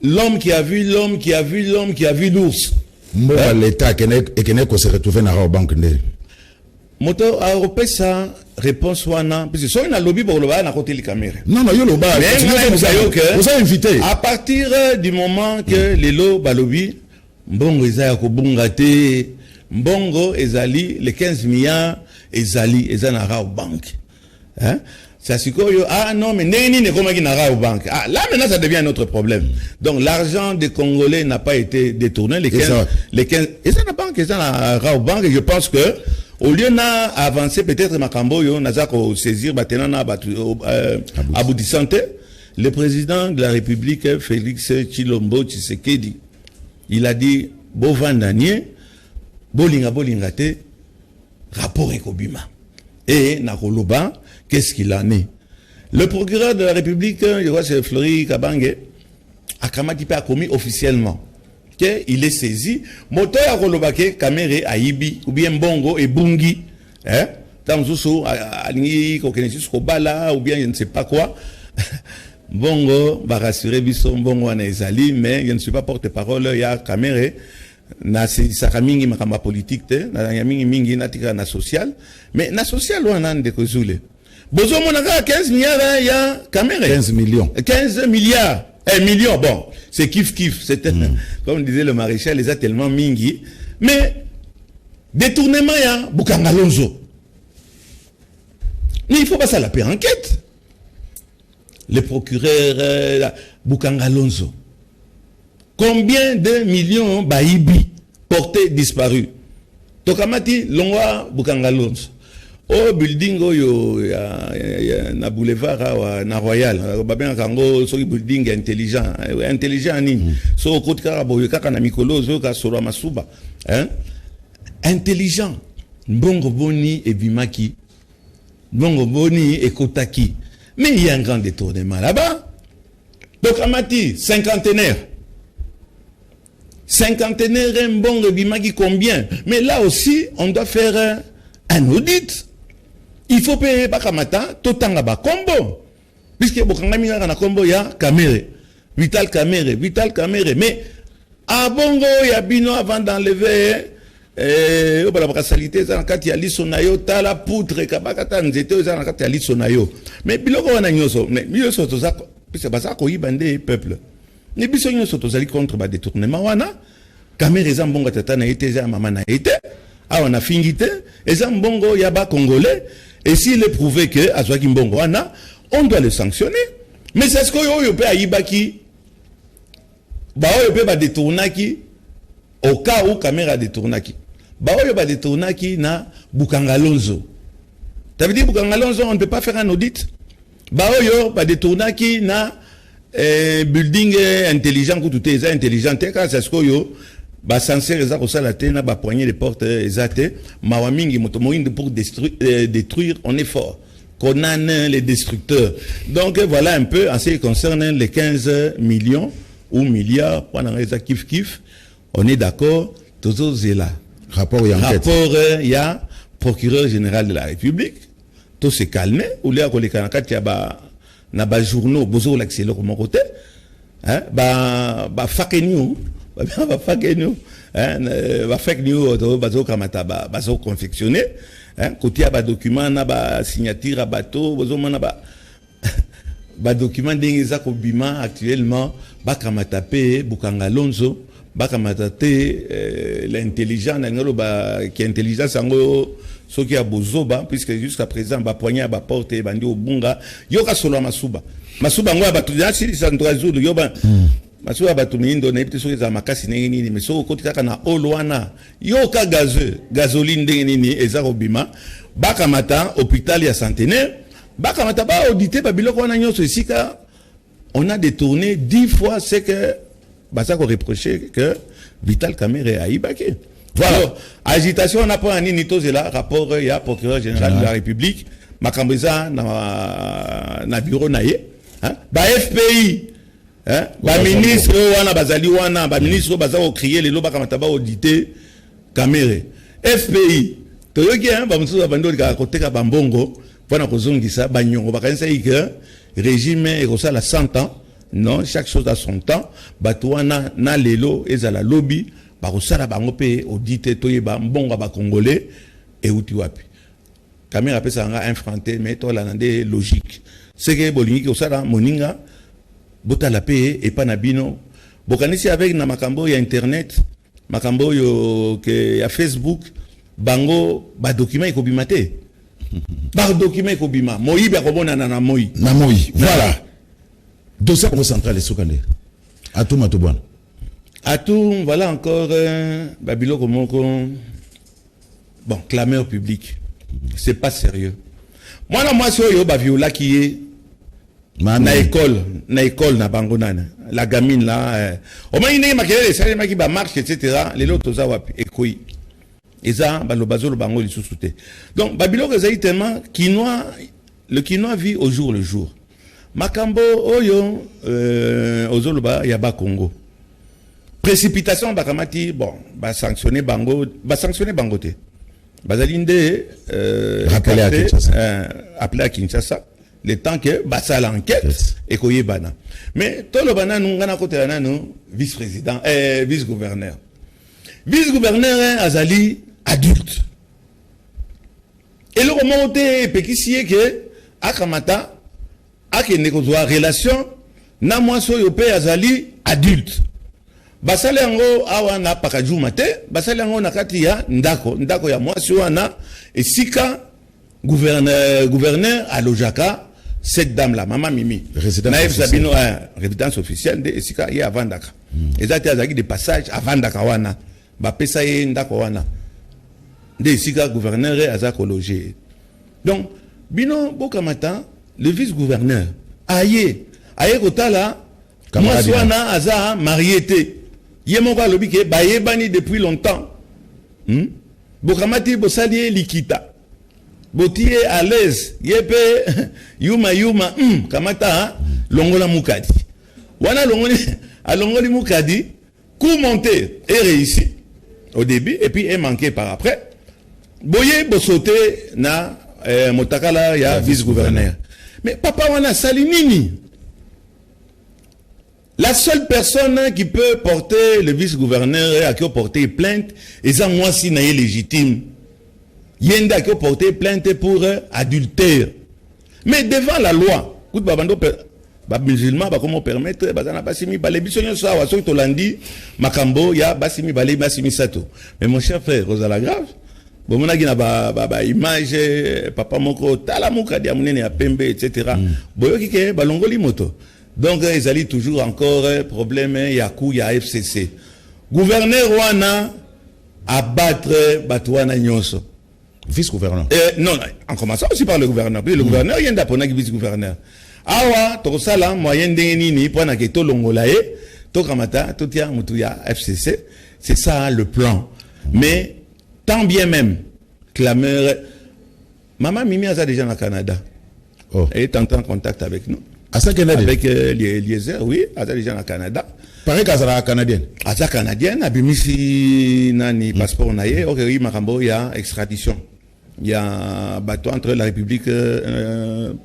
Speaker 3: l'homme qui a vu l'homme, qui a vu l'homme, qui a vu l'ours.
Speaker 2: Moi, l'État, et qui n'est qu'on se retrouve dans la banque.
Speaker 3: Moto a repé sa réponse wana parce que soit na lobby pour le bas na côté les caméras.
Speaker 2: Non yo le bas.
Speaker 3: Vous avez
Speaker 2: invité.
Speaker 3: À partir du moment que les lo ba lobby mbongo ezaya ko bungate mbongo ezali les 15 milliards ezali ezana ra banque. Hein? Ça c'est quoi ah non mais neni ne comment qui na ra banque. Ah là maintenant ça devient un autre problème. Donc l'argent des Congolais n'a pas été détourné les 15 ezana banque ezana ra banque je pense que au lieu d'avancer peut-être Makambo, on a saisir aboutissante. Le président de la République, Félix Tshilombo Tshisekedi, il a dit Bovandanier, bolingate, rapport Ekobima. Et Nakoloba, qu'est-ce qu'il en est? Le procureur de la République, je crois que c'est Fleury Kabange, a commis officiellement. Il est saisi, moto ya kolobake kamere aibi ou bien bongo et bungi tamzusu alingi ko kenesis ko bala ou bien je ne sais pas quoi bongo ba rassurer biso bongo na ezali mais je ne suis pas porte-parole ya kamere na sa mingi makamba politique te na mingi natika na social mais na social wana de kozule bozo monaka 15 milliards ya kamere
Speaker 2: 15 millions
Speaker 3: 15 milliards 1 million, bon, c'est kiff, c'était, comme disait le maréchal, les a tellement mingi. Mais, détournement, il y a Boukangalonzo. Mais il faut pas ça la paix enquête. Le procureur Boukangalonzo. Combien de millions Baïbi portés disparus? Tokamati, Longwa Boukangalonzo. Au building na boulevard na Royal babien kango so building intelligent ni so côté karaboyo kaka na mikolo zo ka solo masuba intelligent mbongo boni et bimaki mbongo boni et kotaki mais il y a un grand détournement là-bas. Donc amati cinquantenaire mbongo bimaki combien? Mais là aussi on doit faire un audit. Il faut payer pas kamata totanga ba combo puisque bokanga minga na combo ya Kamere Vital Kamere mais à bongo ya bino avant d'enlever au bala brasalité za nakati ya liso na yo tala poutre kabaka ta nzete za nakati ya liso na yo mais biloko wana nyoso mais nyoso to za puisque basa ko yibande peuple ni biso nyoso to zali contre ba détournement wana Kamere za mbongo tata na été za mama na été ah on a fingité et za mbongo ya ba congolais. Et s'il est prouvé que Azwaki Mbongo Wana, on doit le sanctionner. Mais c'est ce qu'on peut aïbaki, on peut détournaki, au cas où caméra détournaki. On peut détournaki na Boukangalonzo. Ça veut dire Boukangalonzo, on ne peut pas faire un audit. On peut détournaki na building intelligent, tout est intelligent, c'est ce qu'on ba sincère eza ko sala tena ba poigner les portes ezate mawamingi motomoinde pour détruire on est fort Conan les destructeurs. Donc voilà un peu en ce qui concerne les 15 millions ou milliards pendant les kif on est d'accord toujours là
Speaker 2: rapport
Speaker 3: il y a procureur général de la République tout se calme ou les ko les kanakati ya ba na ba journaux bozo l'accès le mon côté hein ba fake news ba fake news bazo kamata bazo confectionner hein côté ba document na ba signature bateau bozo mana ba document d'ingeza ko bima actuellement ba kamata pe Boukangalonzo ba kamata te l'intelligence ngalo ba qui intelligence ngo ce qui a bozoba puisque jusqu'à présent ba poignard ba porte bandi obunga yoka solo masuba ngo ba tuya si santrazulu yoba masuba batu mindo na ipite soki za makasi nini mais soko koti kaka na olwana yoka gazoline nini eza robima baka mata hôpital ya Centenaire baka mata ba auditer ba biloko wana nyonso esika on a détourné 10 fois ce que basa ko reprocher que Vital Kamere a ibaki
Speaker 2: Voilà.
Speaker 3: Alors, agitation n'a pas un nito c'est là rapport il y a procureur général de la République makambiza na bureau naie hein ba FPI hein ba ministre wana bazali wana ba ministre baza ko crier les loba kamata ba auditer caméra FPI to yoki hein ba mutsu ba ndoli ka koteka ba mbongo pona kozongisa ba nyongo ba kanisa ike régime et ça la 100 ans non chaque chose a son temps bato wana na lelo ezala lobby ba kosala bango pe auditer toyeba mbongo ba congolais et uti wapi caméra peut s'en infranter mais toi là nandé logique c'est que bolingi ko sala moninga bota la paye et pas nabino bokanisi avec na makambo ya internet makambo yo que ya Facebook bango ba document ko bimate ba document ko bima moyiba ko bona na moyi
Speaker 2: na moyi voilà dossier central sokande atou matobwana
Speaker 3: atou voilà encore babilo komoko bon clameur public. C'est pas sérieux. Moi, si je suis viola qui est na école, na bangonana. La gamine là, au moins, il y a des gens qui marchent, etc. Les autres, ça va écouiller. Et ça, le bazo, le bango, ils sous-souté. Donc, Babylone, c'est tellement le quinoa vit au jour le jour. Makambo, oyo, ozoloba, yaba Congo. Précipitation, bakamati, bon, ba sanctionner bango te. Bazalinde appelé à Kinshasa le temps que basa l'enquête et koye bana mais tout le bana nous ngana côté na nous vice-président vice-gouverneur azali adulte et le remonté pekisie que akamata akende ko relation na mwaso yo pe azali adulte basale yango awa na pakajuma te basale yango na kati ya ndako ya mwasi wana esika gouverneur alojaka cette dame là mama Mimi na Sabino résidence officielle de esika ya avandaka ezati azaki de passage avandaka wana ba pesa ye ndako wana de esika gouverneur azako loger donc bino bokamata le vice-gouverneur aye kotala mwasi wana aza marié te Yemoko lobi ke bayebani depuis longtemps. Bokamati bosali likita. Botie à l'aise. Yepe yuma kamata longola mukadi. Wana longoli mukadi, coup monté et réussi au début et puis est manqué par après. Boye bosote na motakala ya vice-gouverneur. Mais papa wana sali nini? La seule personne qui peut porter le vice-gouverneur à qui a porté plainte, et ça moi si n'est légitime. Yenda qui a porté plainte pour adultère. Mais devant la loi, écoute babando musulman comment permettre bazana basimi balé bisonyo ça wa so tolandi makambo ya basimi balé basimi sato. Mais mon cher frère Rosala grave, bon mona gina ba image papa moko tala muka dia munene ya pembe etc. Boyo kike balongoli moto. Donc, ils allaient toujours encore problème, yakou, ya FCC. Gouverneur Wana abattre Batouana Nyonso.
Speaker 2: Vice-gouverneur.
Speaker 3: Non, en commençant aussi par le gouverneur. Puis le gouverneur, il y a un dapona qui vice-gouverneur. Awa, Torosala, moyen d'enini, pour que tout l'ongolae, tout kamata, tout ya, mutouya, FCC. C'est ça le plan. Mais, tant bien même, clameur, maman Mimi a déjà au Canada.
Speaker 2: Oh.
Speaker 3: Elle est en contact avec nous.
Speaker 2: Avec
Speaker 3: Eliezer, oui, Aza déjà au Canada.
Speaker 2: Pareil qu'Azara canadienne.
Speaker 3: Aza canadienne, abimisi nani passeport naie, ok, oui, makambo, il y a extradition. Il y a un bateau entre la République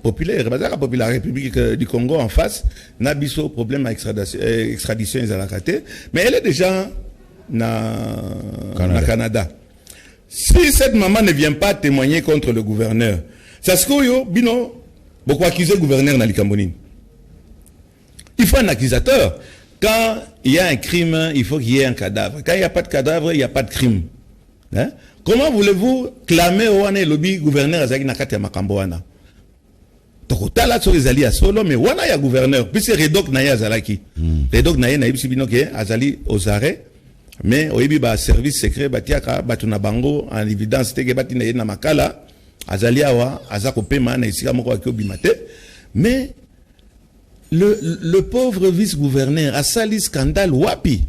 Speaker 3: populaire, la République du Congo en face, n'abisso problème à extradition mais elle est déjà na Canada. Si cette maman ne vient pas témoigner contre le gouverneur, ça se que bino beaucoup accuser le gouverneur dans l'Icambonine. Il faut un accusateur. Quand il y a un crime, il faut qu'il y ait un cadavre. Quand il n'y a pas de cadavre, il n'y a pas de crime. Hein? Comment voulez-vous clamer au lobby gouverneur Azaki Nakati Makamboana? Tokotala sur les alliés à solo, mais wana ya gouverneur. Puis c'est Redok Naya Zalaki. Redok Naya na ibsi binoke Azali aux arrêts. Mais au ibi ba service secret batiaka batuna bango en évidence teke batina na makala. Azali awa azako pema na isika moko akio bimate. Mais le pauvre vice-gouverneur a sali scandale wapi.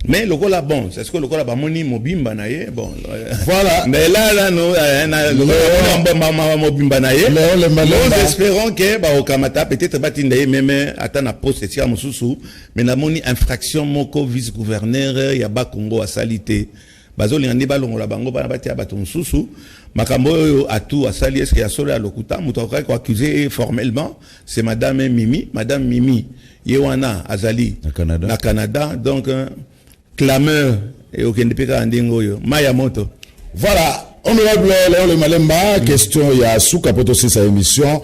Speaker 3: Mais le là bon, c'est ce que le là moni mobimba na ye bon.
Speaker 2: Voilà.
Speaker 3: Mais là nous mobimba na ye. Nous espérons que au Kamata peut-être batindaye même atana poste tia mususu mais na moni infraction moko vice-gouverneur ya ba Congo a salité. Bazoli ngandi balongola bango bana batia bato mususu makambo oyo atu asali est-ce ya solo ya lokuta muto ko accusé formellement c'est madame Mimi yewana azali na Canada donc clameur et aucun dépêche andingoyo Maya Moto.
Speaker 2: Voilà, honorable Léon Malemba, question il y a sous capote aussi sa émission.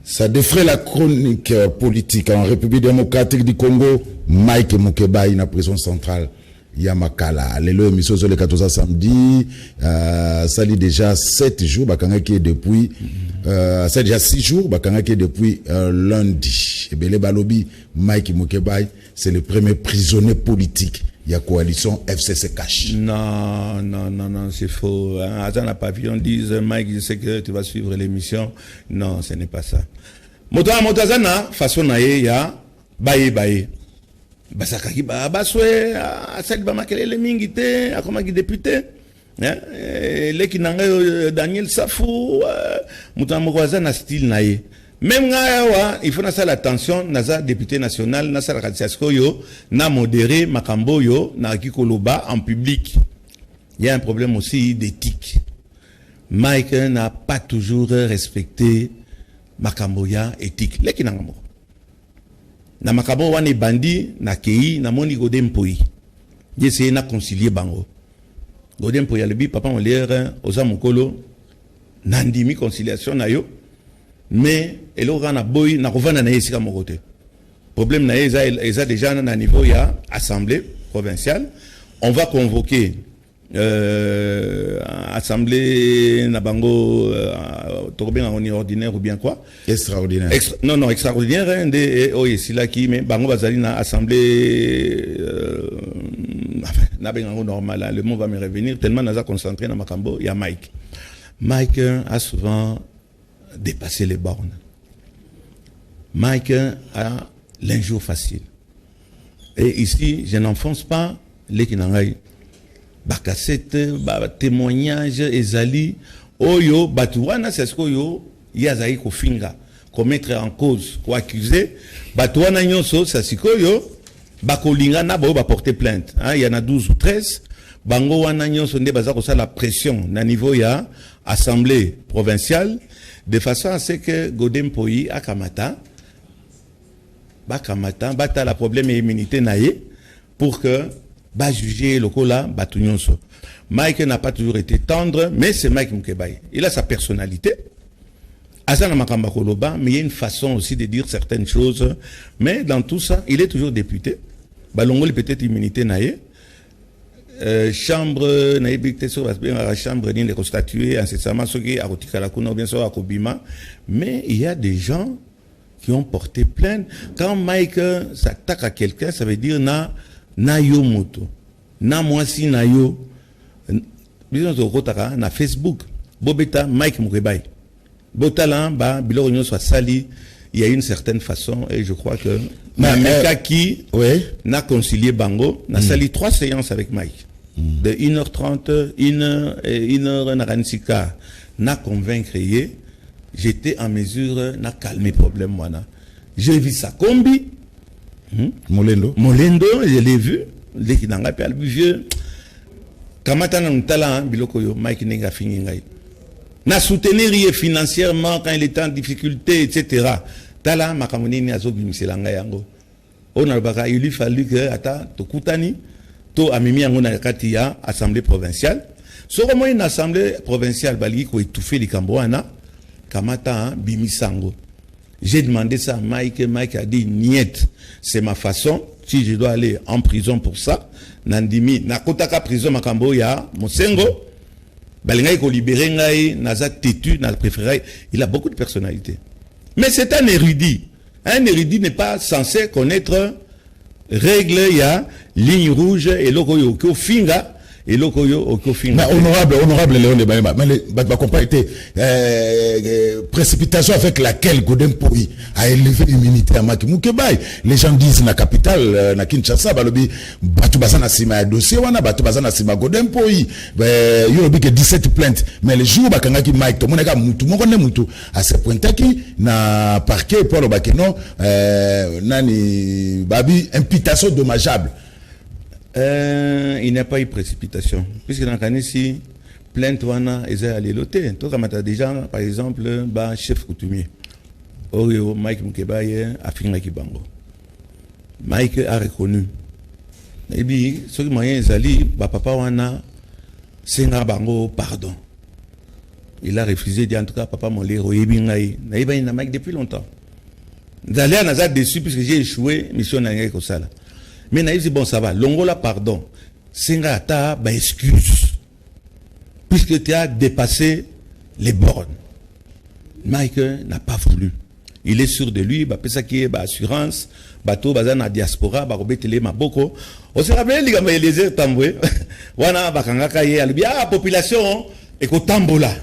Speaker 2: Ça défraie la chronique politique en République démocratique du Congo. Mike Mukeba in la prison centrale Yamakala. Le émission sur le 14 samedi, ça lit déjà 7 jours, bakanga qui est depuis ça déjà 6 jours, bakanga qui est depuis lundi. Et bien les balobi Mike Mukeba, c'est le premier prisonnier politique. Il y a coalition FCC Cash.
Speaker 3: Non, c'est faux. Azan la pavillon disent Mike, je sais que tu vas suivre l'émission. Non, ce n'est pas ça. Motazana, façon nae ya baye. Basakaki baswe asali ba makelele mingi te akoma ki député. Leki nanga Daniel Safou mutamokazana style nae. Même là, il faut faire attention, naza député national, nasa la yo, na modéré makambo yo, na kikoloba en public. Il y a un problème aussi d'éthique. Mike n'a pas toujours respecté makambo ya éthique. Leki nangamo. Na makambo wane bandi na kei na moni Godem Poi. J'essaie na concilier bango. Godem Poi alebi papa on l'air oza mokolo nandimi conciliation na yo. Mais elle aura na boy na rovana na yesika mokote. Problème na eza déjà na niveau ya assemblée provinciale. On va convoquer assemblée na bango tobena on ordinaire ou bien quoi?
Speaker 2: Extraordinaire.
Speaker 3: Non, extraordinaire de oyesila ki mais bango bazali na assemblée na bengo normal. Le mot va me revenir tellement naza concentré na makambo ya Mike. Mike a souvent dépasser les bornes. Mike a l'injure facile. Et ici, je n'enfonce pas les kinangai. Bakassette, témoignage, ezali, oyo, batouana, c'est ce que yo, yazaï ko finga, ko mettre en cause, ko accuser, batouana nyonso, c'est ce que yo, bakolinga na ba porter plainte. Il y en a 12 ou 13. Bango wana nyonso nde bazako sa la pression na niveau ya assemblée provinciale. De façon à ce que Godem Poi a Kamata, bata la problème et immunité naïe pour que juger le cola batunyonso. Mike n'a pas toujours été tendre, mais c'est Mike Mukebai. Il a sa personnalité. Azana Makamba Koloba, mais il y a une façon aussi de dire certaines choses. Mais dans tout ça, il est toujours député. Balongoli peut-être immunité naïe. Chambre naïbité sur la chambre de constatuer incessamment ce qui a rotikalakuna ou bien sur Akobima, mais il y a des gens qui ont porté plainte. Quand Mike s'attaque à quelqu'un, ça veut dire na yo moto, na mwasi na yo, bisons au kotaka na Facebook, bobeta Mike Mukebai, botala ba biloko nyo soit sali. Il y a une certaine façon et je crois que Nameka qui n'a concilié Bango n'a sali 3 séances avec Mike de 1h30, 1h et 1h n'a convaincre j'étais en mesure n'a calmé problème moi. J'ai vu ça combi Molendo, je l'ai vu les qui n'ont pas le vieux kamata na mtala biloko yo Mike nenga fini ngai na soutenir financièrement quand il était en difficulté, etc. Tala makamonini azobimisela yango. Il lui fallu que ata tokutani to amimi yango na kati ya assemblée provinciale. Soko une assemblée provinciale bali ko étouffer les Cambouana kamata bimisango. J'ai demandé ça à Mike, Mike a dit niet, c'est ma façon. Si je dois aller en prison pour ça, nandimi nakotaka prison makambo ya Mosengo. Balingai ko libérer ngai naza têtu na préféré, il a beaucoup de personnalité. Mais c'est un érudit. Un érudit n'est pas censé connaître règles ya ligne rouge et logo yo finga et lokoyo okofinga.
Speaker 2: Mais honorable Léon de Baïma, mais les compagnies précipitation avec laquelle Godem Poi a élevé l'immunité à Maki Moukebaï. Les gens disent na capitale na Kinshasa balobi batu bazana sima dossier wana batu bazana sima Godem Poi. Yolobi que 17 plaintes, mais le jour bakangaki Mike to monaka mutu moko ne mutu à ce point qui na parquet pour le bakeno nani babi imputation dommageable.
Speaker 3: Il n'y a pas eu précipitation. Puisque dans Kanisi, plainte wana eza aliloté. Toi, comme tu as déjà, par exemple, chef coutumier. Orio, Mike Mukebaye, a fini Kibango. Mike a reconnu. Et puis, ce qui m'a dit, papa wana, senga bango, pardon. Il a refusé de dire, en tout cas, papa m'a dit, Royebingaï. Naïba, il n'a Mike depuis longtemps. D'aller à Nazar déçu puisque j'ai échoué, mission n'a comme ça là. Mais naïf dit bon ça va, longola pardon. Senga ta ba excuse. Puisque tu as dépassé les bornes. Mike n'a pas voulu. Il est sûr de lui, bah pesa qui est bah assurance, bateau bazana diaspora, ba robetele maboko. On se rappelle les Eliezer Tambwe. Wana bakangaka ye albi ah population et ko tambola.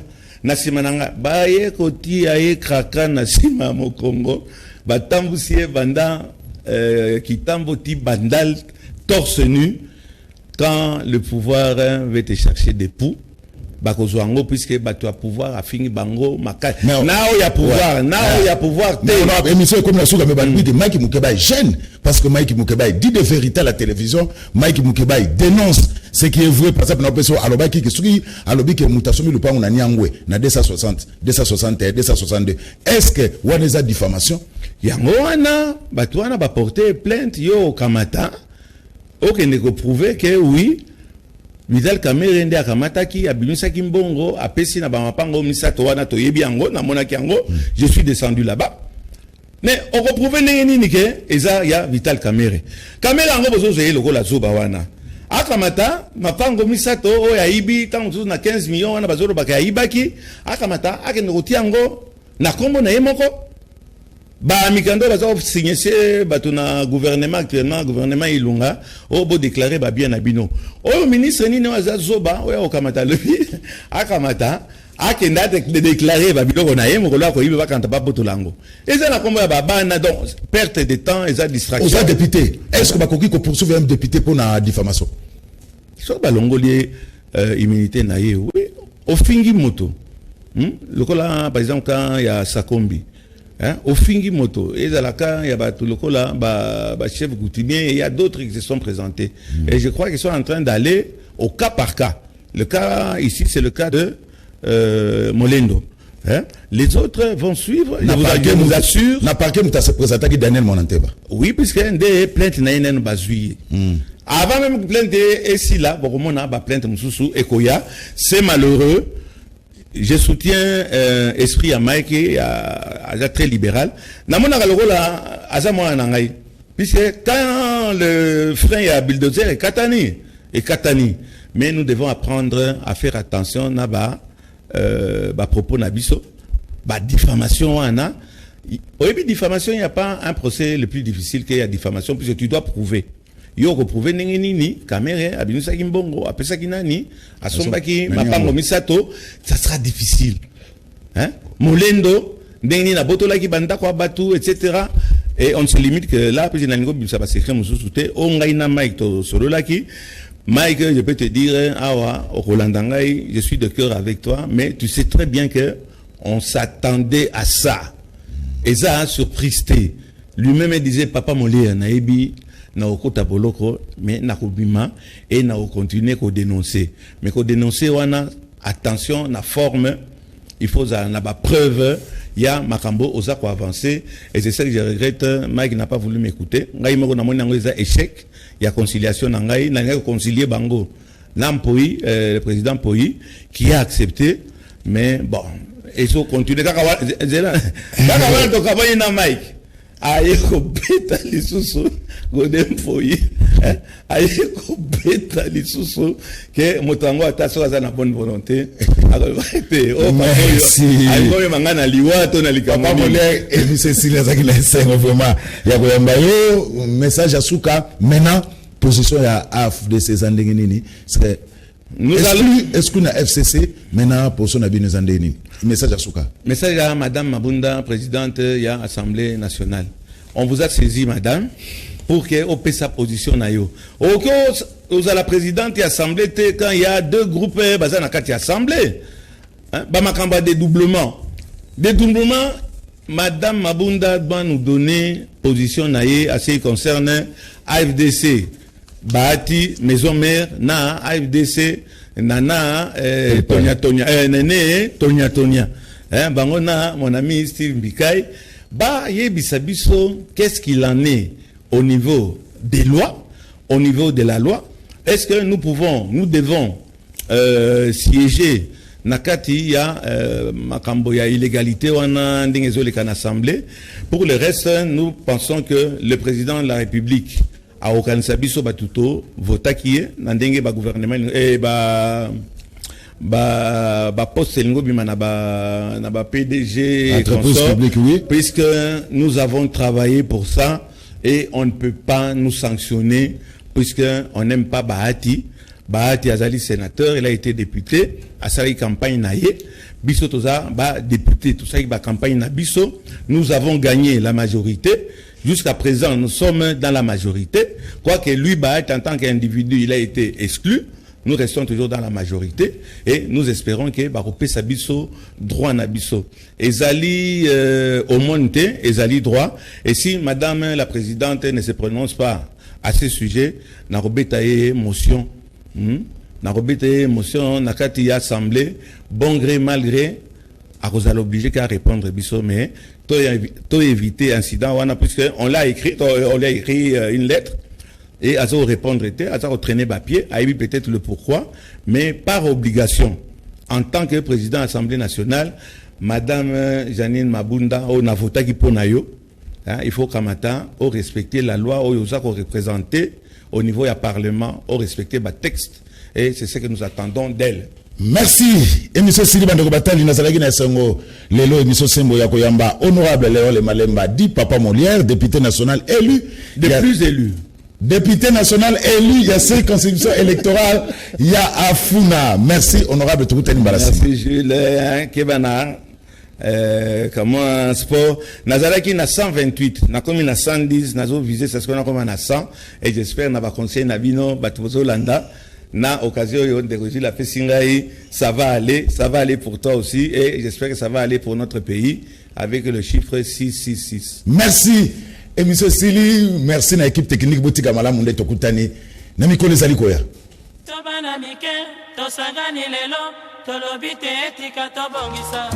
Speaker 3: Na simananga ba ye ko ti aye kraka na sima mo Congo. Ba tambusie banda qui tamboti bandal torse nu quand le pouvoir veut te chercher des poux bakozwango puisque tu as pouvoir a fini bango maka nao ya pouvoir nao ya pouvoir
Speaker 2: non émission comme la souga me banbi de Mike Mukebaï gêne parce que Mike Mukebaï dit de vérité à la télévision. Mike Mukebaï dénonce ce qui est vrai par exemple na peso alobaki que suki alobi que mutasomi lupango na niangwe na 260 261 262 est-ce que waneza diffamation
Speaker 3: yango wana batu wana ba porter plainte yo kamata okende ko prouver que oui Vital Kamerhe nde akamataki abimisaki mbongo apesi na ba mapango misato wana toyebi yango na monaki yango je suis descendu là-bas mais on peut prouver nini ke eza ya Vital Kamerhe yango bozo ye lokola zoba wana akamata mapango misato o ya ibi tangu na 15 millions wana bazoro baka ibaki akamata akende kotiango na kombo na yemoko ba mikando bazo signer bato na gouvernement actuellement gouvernement Ilunga o bo déclarer ba bien abino o ministre nini waza zoba o akamata lebi akamata akenda de déclarer ba biloko na yemo ko ko ibe bakanta ba botolango eza na kombo ya bana donc perte de temps eza distraction
Speaker 2: aux députés est-ce que bakoki ko poursuivre un député pour na diffamation
Speaker 3: so ba longoli immunité na ye oui au fingi moto lokola par exemple quand il y a Sakombi au fingi moto et dans la cas il y a ba lokola ba chef coutumier il y a d'autres qui se sont présentés et je crois qu'ils sont en train d'aller au cas par cas. Le cas ici c'est le cas de Molendo. Les autres vont suivre. Je vous assure.
Speaker 2: Na parquet nous se présenté qui Daniel Monanteba.
Speaker 3: Oui, puisque des plaintes na inen bazui. Avant même plainte et si là, bon on a ba plainte mususu ekoya, c'est malheureux. Je soutiens esprit à Mike à très libéral. Na mona kalola azamo na ngai. Puisque quand le frein est bulldozer est katani. Mais nous devons apprendre à faire attention na ba propos nabiso diffamation wana oyebi diffamation il n'y a pas un procès le plus difficile qu'il y a diffamation puisque tu dois prouver yo ko prouver ndenge nini Kamerhe abinisaki mbongo apesaki nani asombaki mapango misato ça sera difficile Molendo ndenge nini abotolaki bandako abatu etc. Et on se limite que là puis naningo bisa ba secret mususu te o ngai na Mike to sololaki Mike, je peux te dire, Awa, Rolandangaï, je suis de cœur avec toi, mais tu sais très bien que on s'attendait à ça. Et ça a surprisé. Lui-même disait, Papa Molé, Naïbi, Naoko Taboloko, mais Nakobima, et Nao continuer qu'au dénoncer. Mais qu'au dénoncer, on a attention, na forme, il faut na ba preuve, il y a Makambo, osa ko avancer, et c'est ça que je regrette, Mike n'a pas voulu m'écouter. Ngai moko na moni ngoza échec. Il y a conciliation nangai concilier bango Nampoi le président Poi qui a accepté mais bon et so continue kaka zela to kabani na Mike aye ko beta lisusu Godem Poi aye ko beta lisusu que motango ataso za na bonne volonté
Speaker 2: merci
Speaker 3: ayo mangana liwato na likambo
Speaker 2: molé et monsieur Silas qui laisse vraiment ya koyamba yo message à Souka maintenant position ya AF de ces andengini c'est
Speaker 3: Nous allons...
Speaker 2: Est-ce qu'on a FCC maintenant pour son habit nous en déni? Message à Souka.
Speaker 3: Message à Madame Mabunda, présidente de l'Assemblée nationale. On vous a saisi, Madame, pour qu'on paie sa position. Vous à la présidente de l'Assemblée, quand il y a deux groupes, dans l'Assemblée, Bamakamba dédoublement. Dédoublement, Madame Mabunda doit nous donner position à ce qui concerne AFDC. Bahati, maison mère, na AFDC, nana, Tonia. Bangona, mon ami Steve Mbikaï, qu'est-ce qu'il en est au niveau des lois, au niveau de la loi? Est-ce que nous devons siéger nakati ya makambo ya illégalité wana ndingezo le assemblée? Pour le reste, nous pensons que le président de la République a okanisa biso batuto vota qui na ndenge ba gouvernement et ba poste lingo bima na ba PDG consort, oui. Puisque nous avons travaillé pour ça et on ne peut pas nous sanctionner puisque on n'aime pas Bahati. Bahati Azali sénateur, il a été député, à sa campagne naïe, biso toza ba député, tout ça ba campagne na biso, nous avons gagné la majorité. Jusqu'à présent, nous sommes dans la majorité. Quoique lui, Bahati, en tant qu'individu, il a été exclu. Nous restons toujours dans la majorité et nous espérons que Baropé Sabiso droit Nabiso. Ezali au monte, Ezali droit. Et si Madame la Présidente ne se prononce pas à ce sujet, Narobetaye motion. Narobetaye motion, Nakati assemblée, bon gré, mal gré, à cause de l'obligé qu'à répondre Biso, mais tout éviter incident, puisqu'on l'a écrit, une lettre. Et à ça répondre, à ça traîner papier, à peut-être le pourquoi, mais par obligation, en tant que président de l'Assemblée nationale, Madame Janine Mabunda, on a voté qui pour nayo, il faut qu'à matin, on respecte la loi, on a représenté au niveau du Parlement, on respecte le texte, et c'est ce que nous attendons d'elle.
Speaker 2: Merci. Émission Sili Bandeko Batali Nazalaki na Sango Lelo émission Sembo ya Koyamba honorable Léon Le Malemba dit Papa Molière député national élu
Speaker 3: plus élu.
Speaker 2: Député national élu, il y a 5 constitutions électorales, il y a Afuna. Merci honorable Toukouténi Balassi.
Speaker 3: Merci Julien Kebana. Comment sport Nazalaki na 128, na comme na 110, nazo visé c'est ce qu'on a comme na 100 et j'espère na ba conseil na bino batuzo landa. Na occasion de la Fessingaï, ça va aller pour toi aussi et j'espère que ça va aller pour notre pays avec le chiffre 666.
Speaker 2: Merci. Émission Sili, merci à l'équipe technique Boutika Malamunde Tokutani. Namiko les alikoya.
Speaker 1: Tobana mike, tosagani lelo, tolobite etika tobongisa.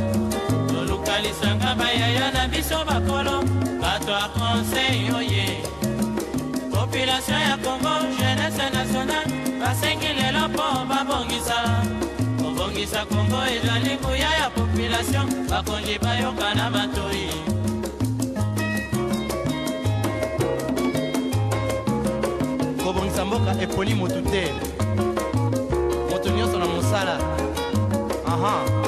Speaker 1: Tolukalisanga bayaya na biso bakolo, bato a conseil oye. Population ya Congo, jeunesse nationale, basengi lelo po babongisa. Kobongisa Congo ezali kuya ya population, bakonji bayoka na matoi. Kobongisa mboka eponi motu te. Moto nyonso na mosala. Aha.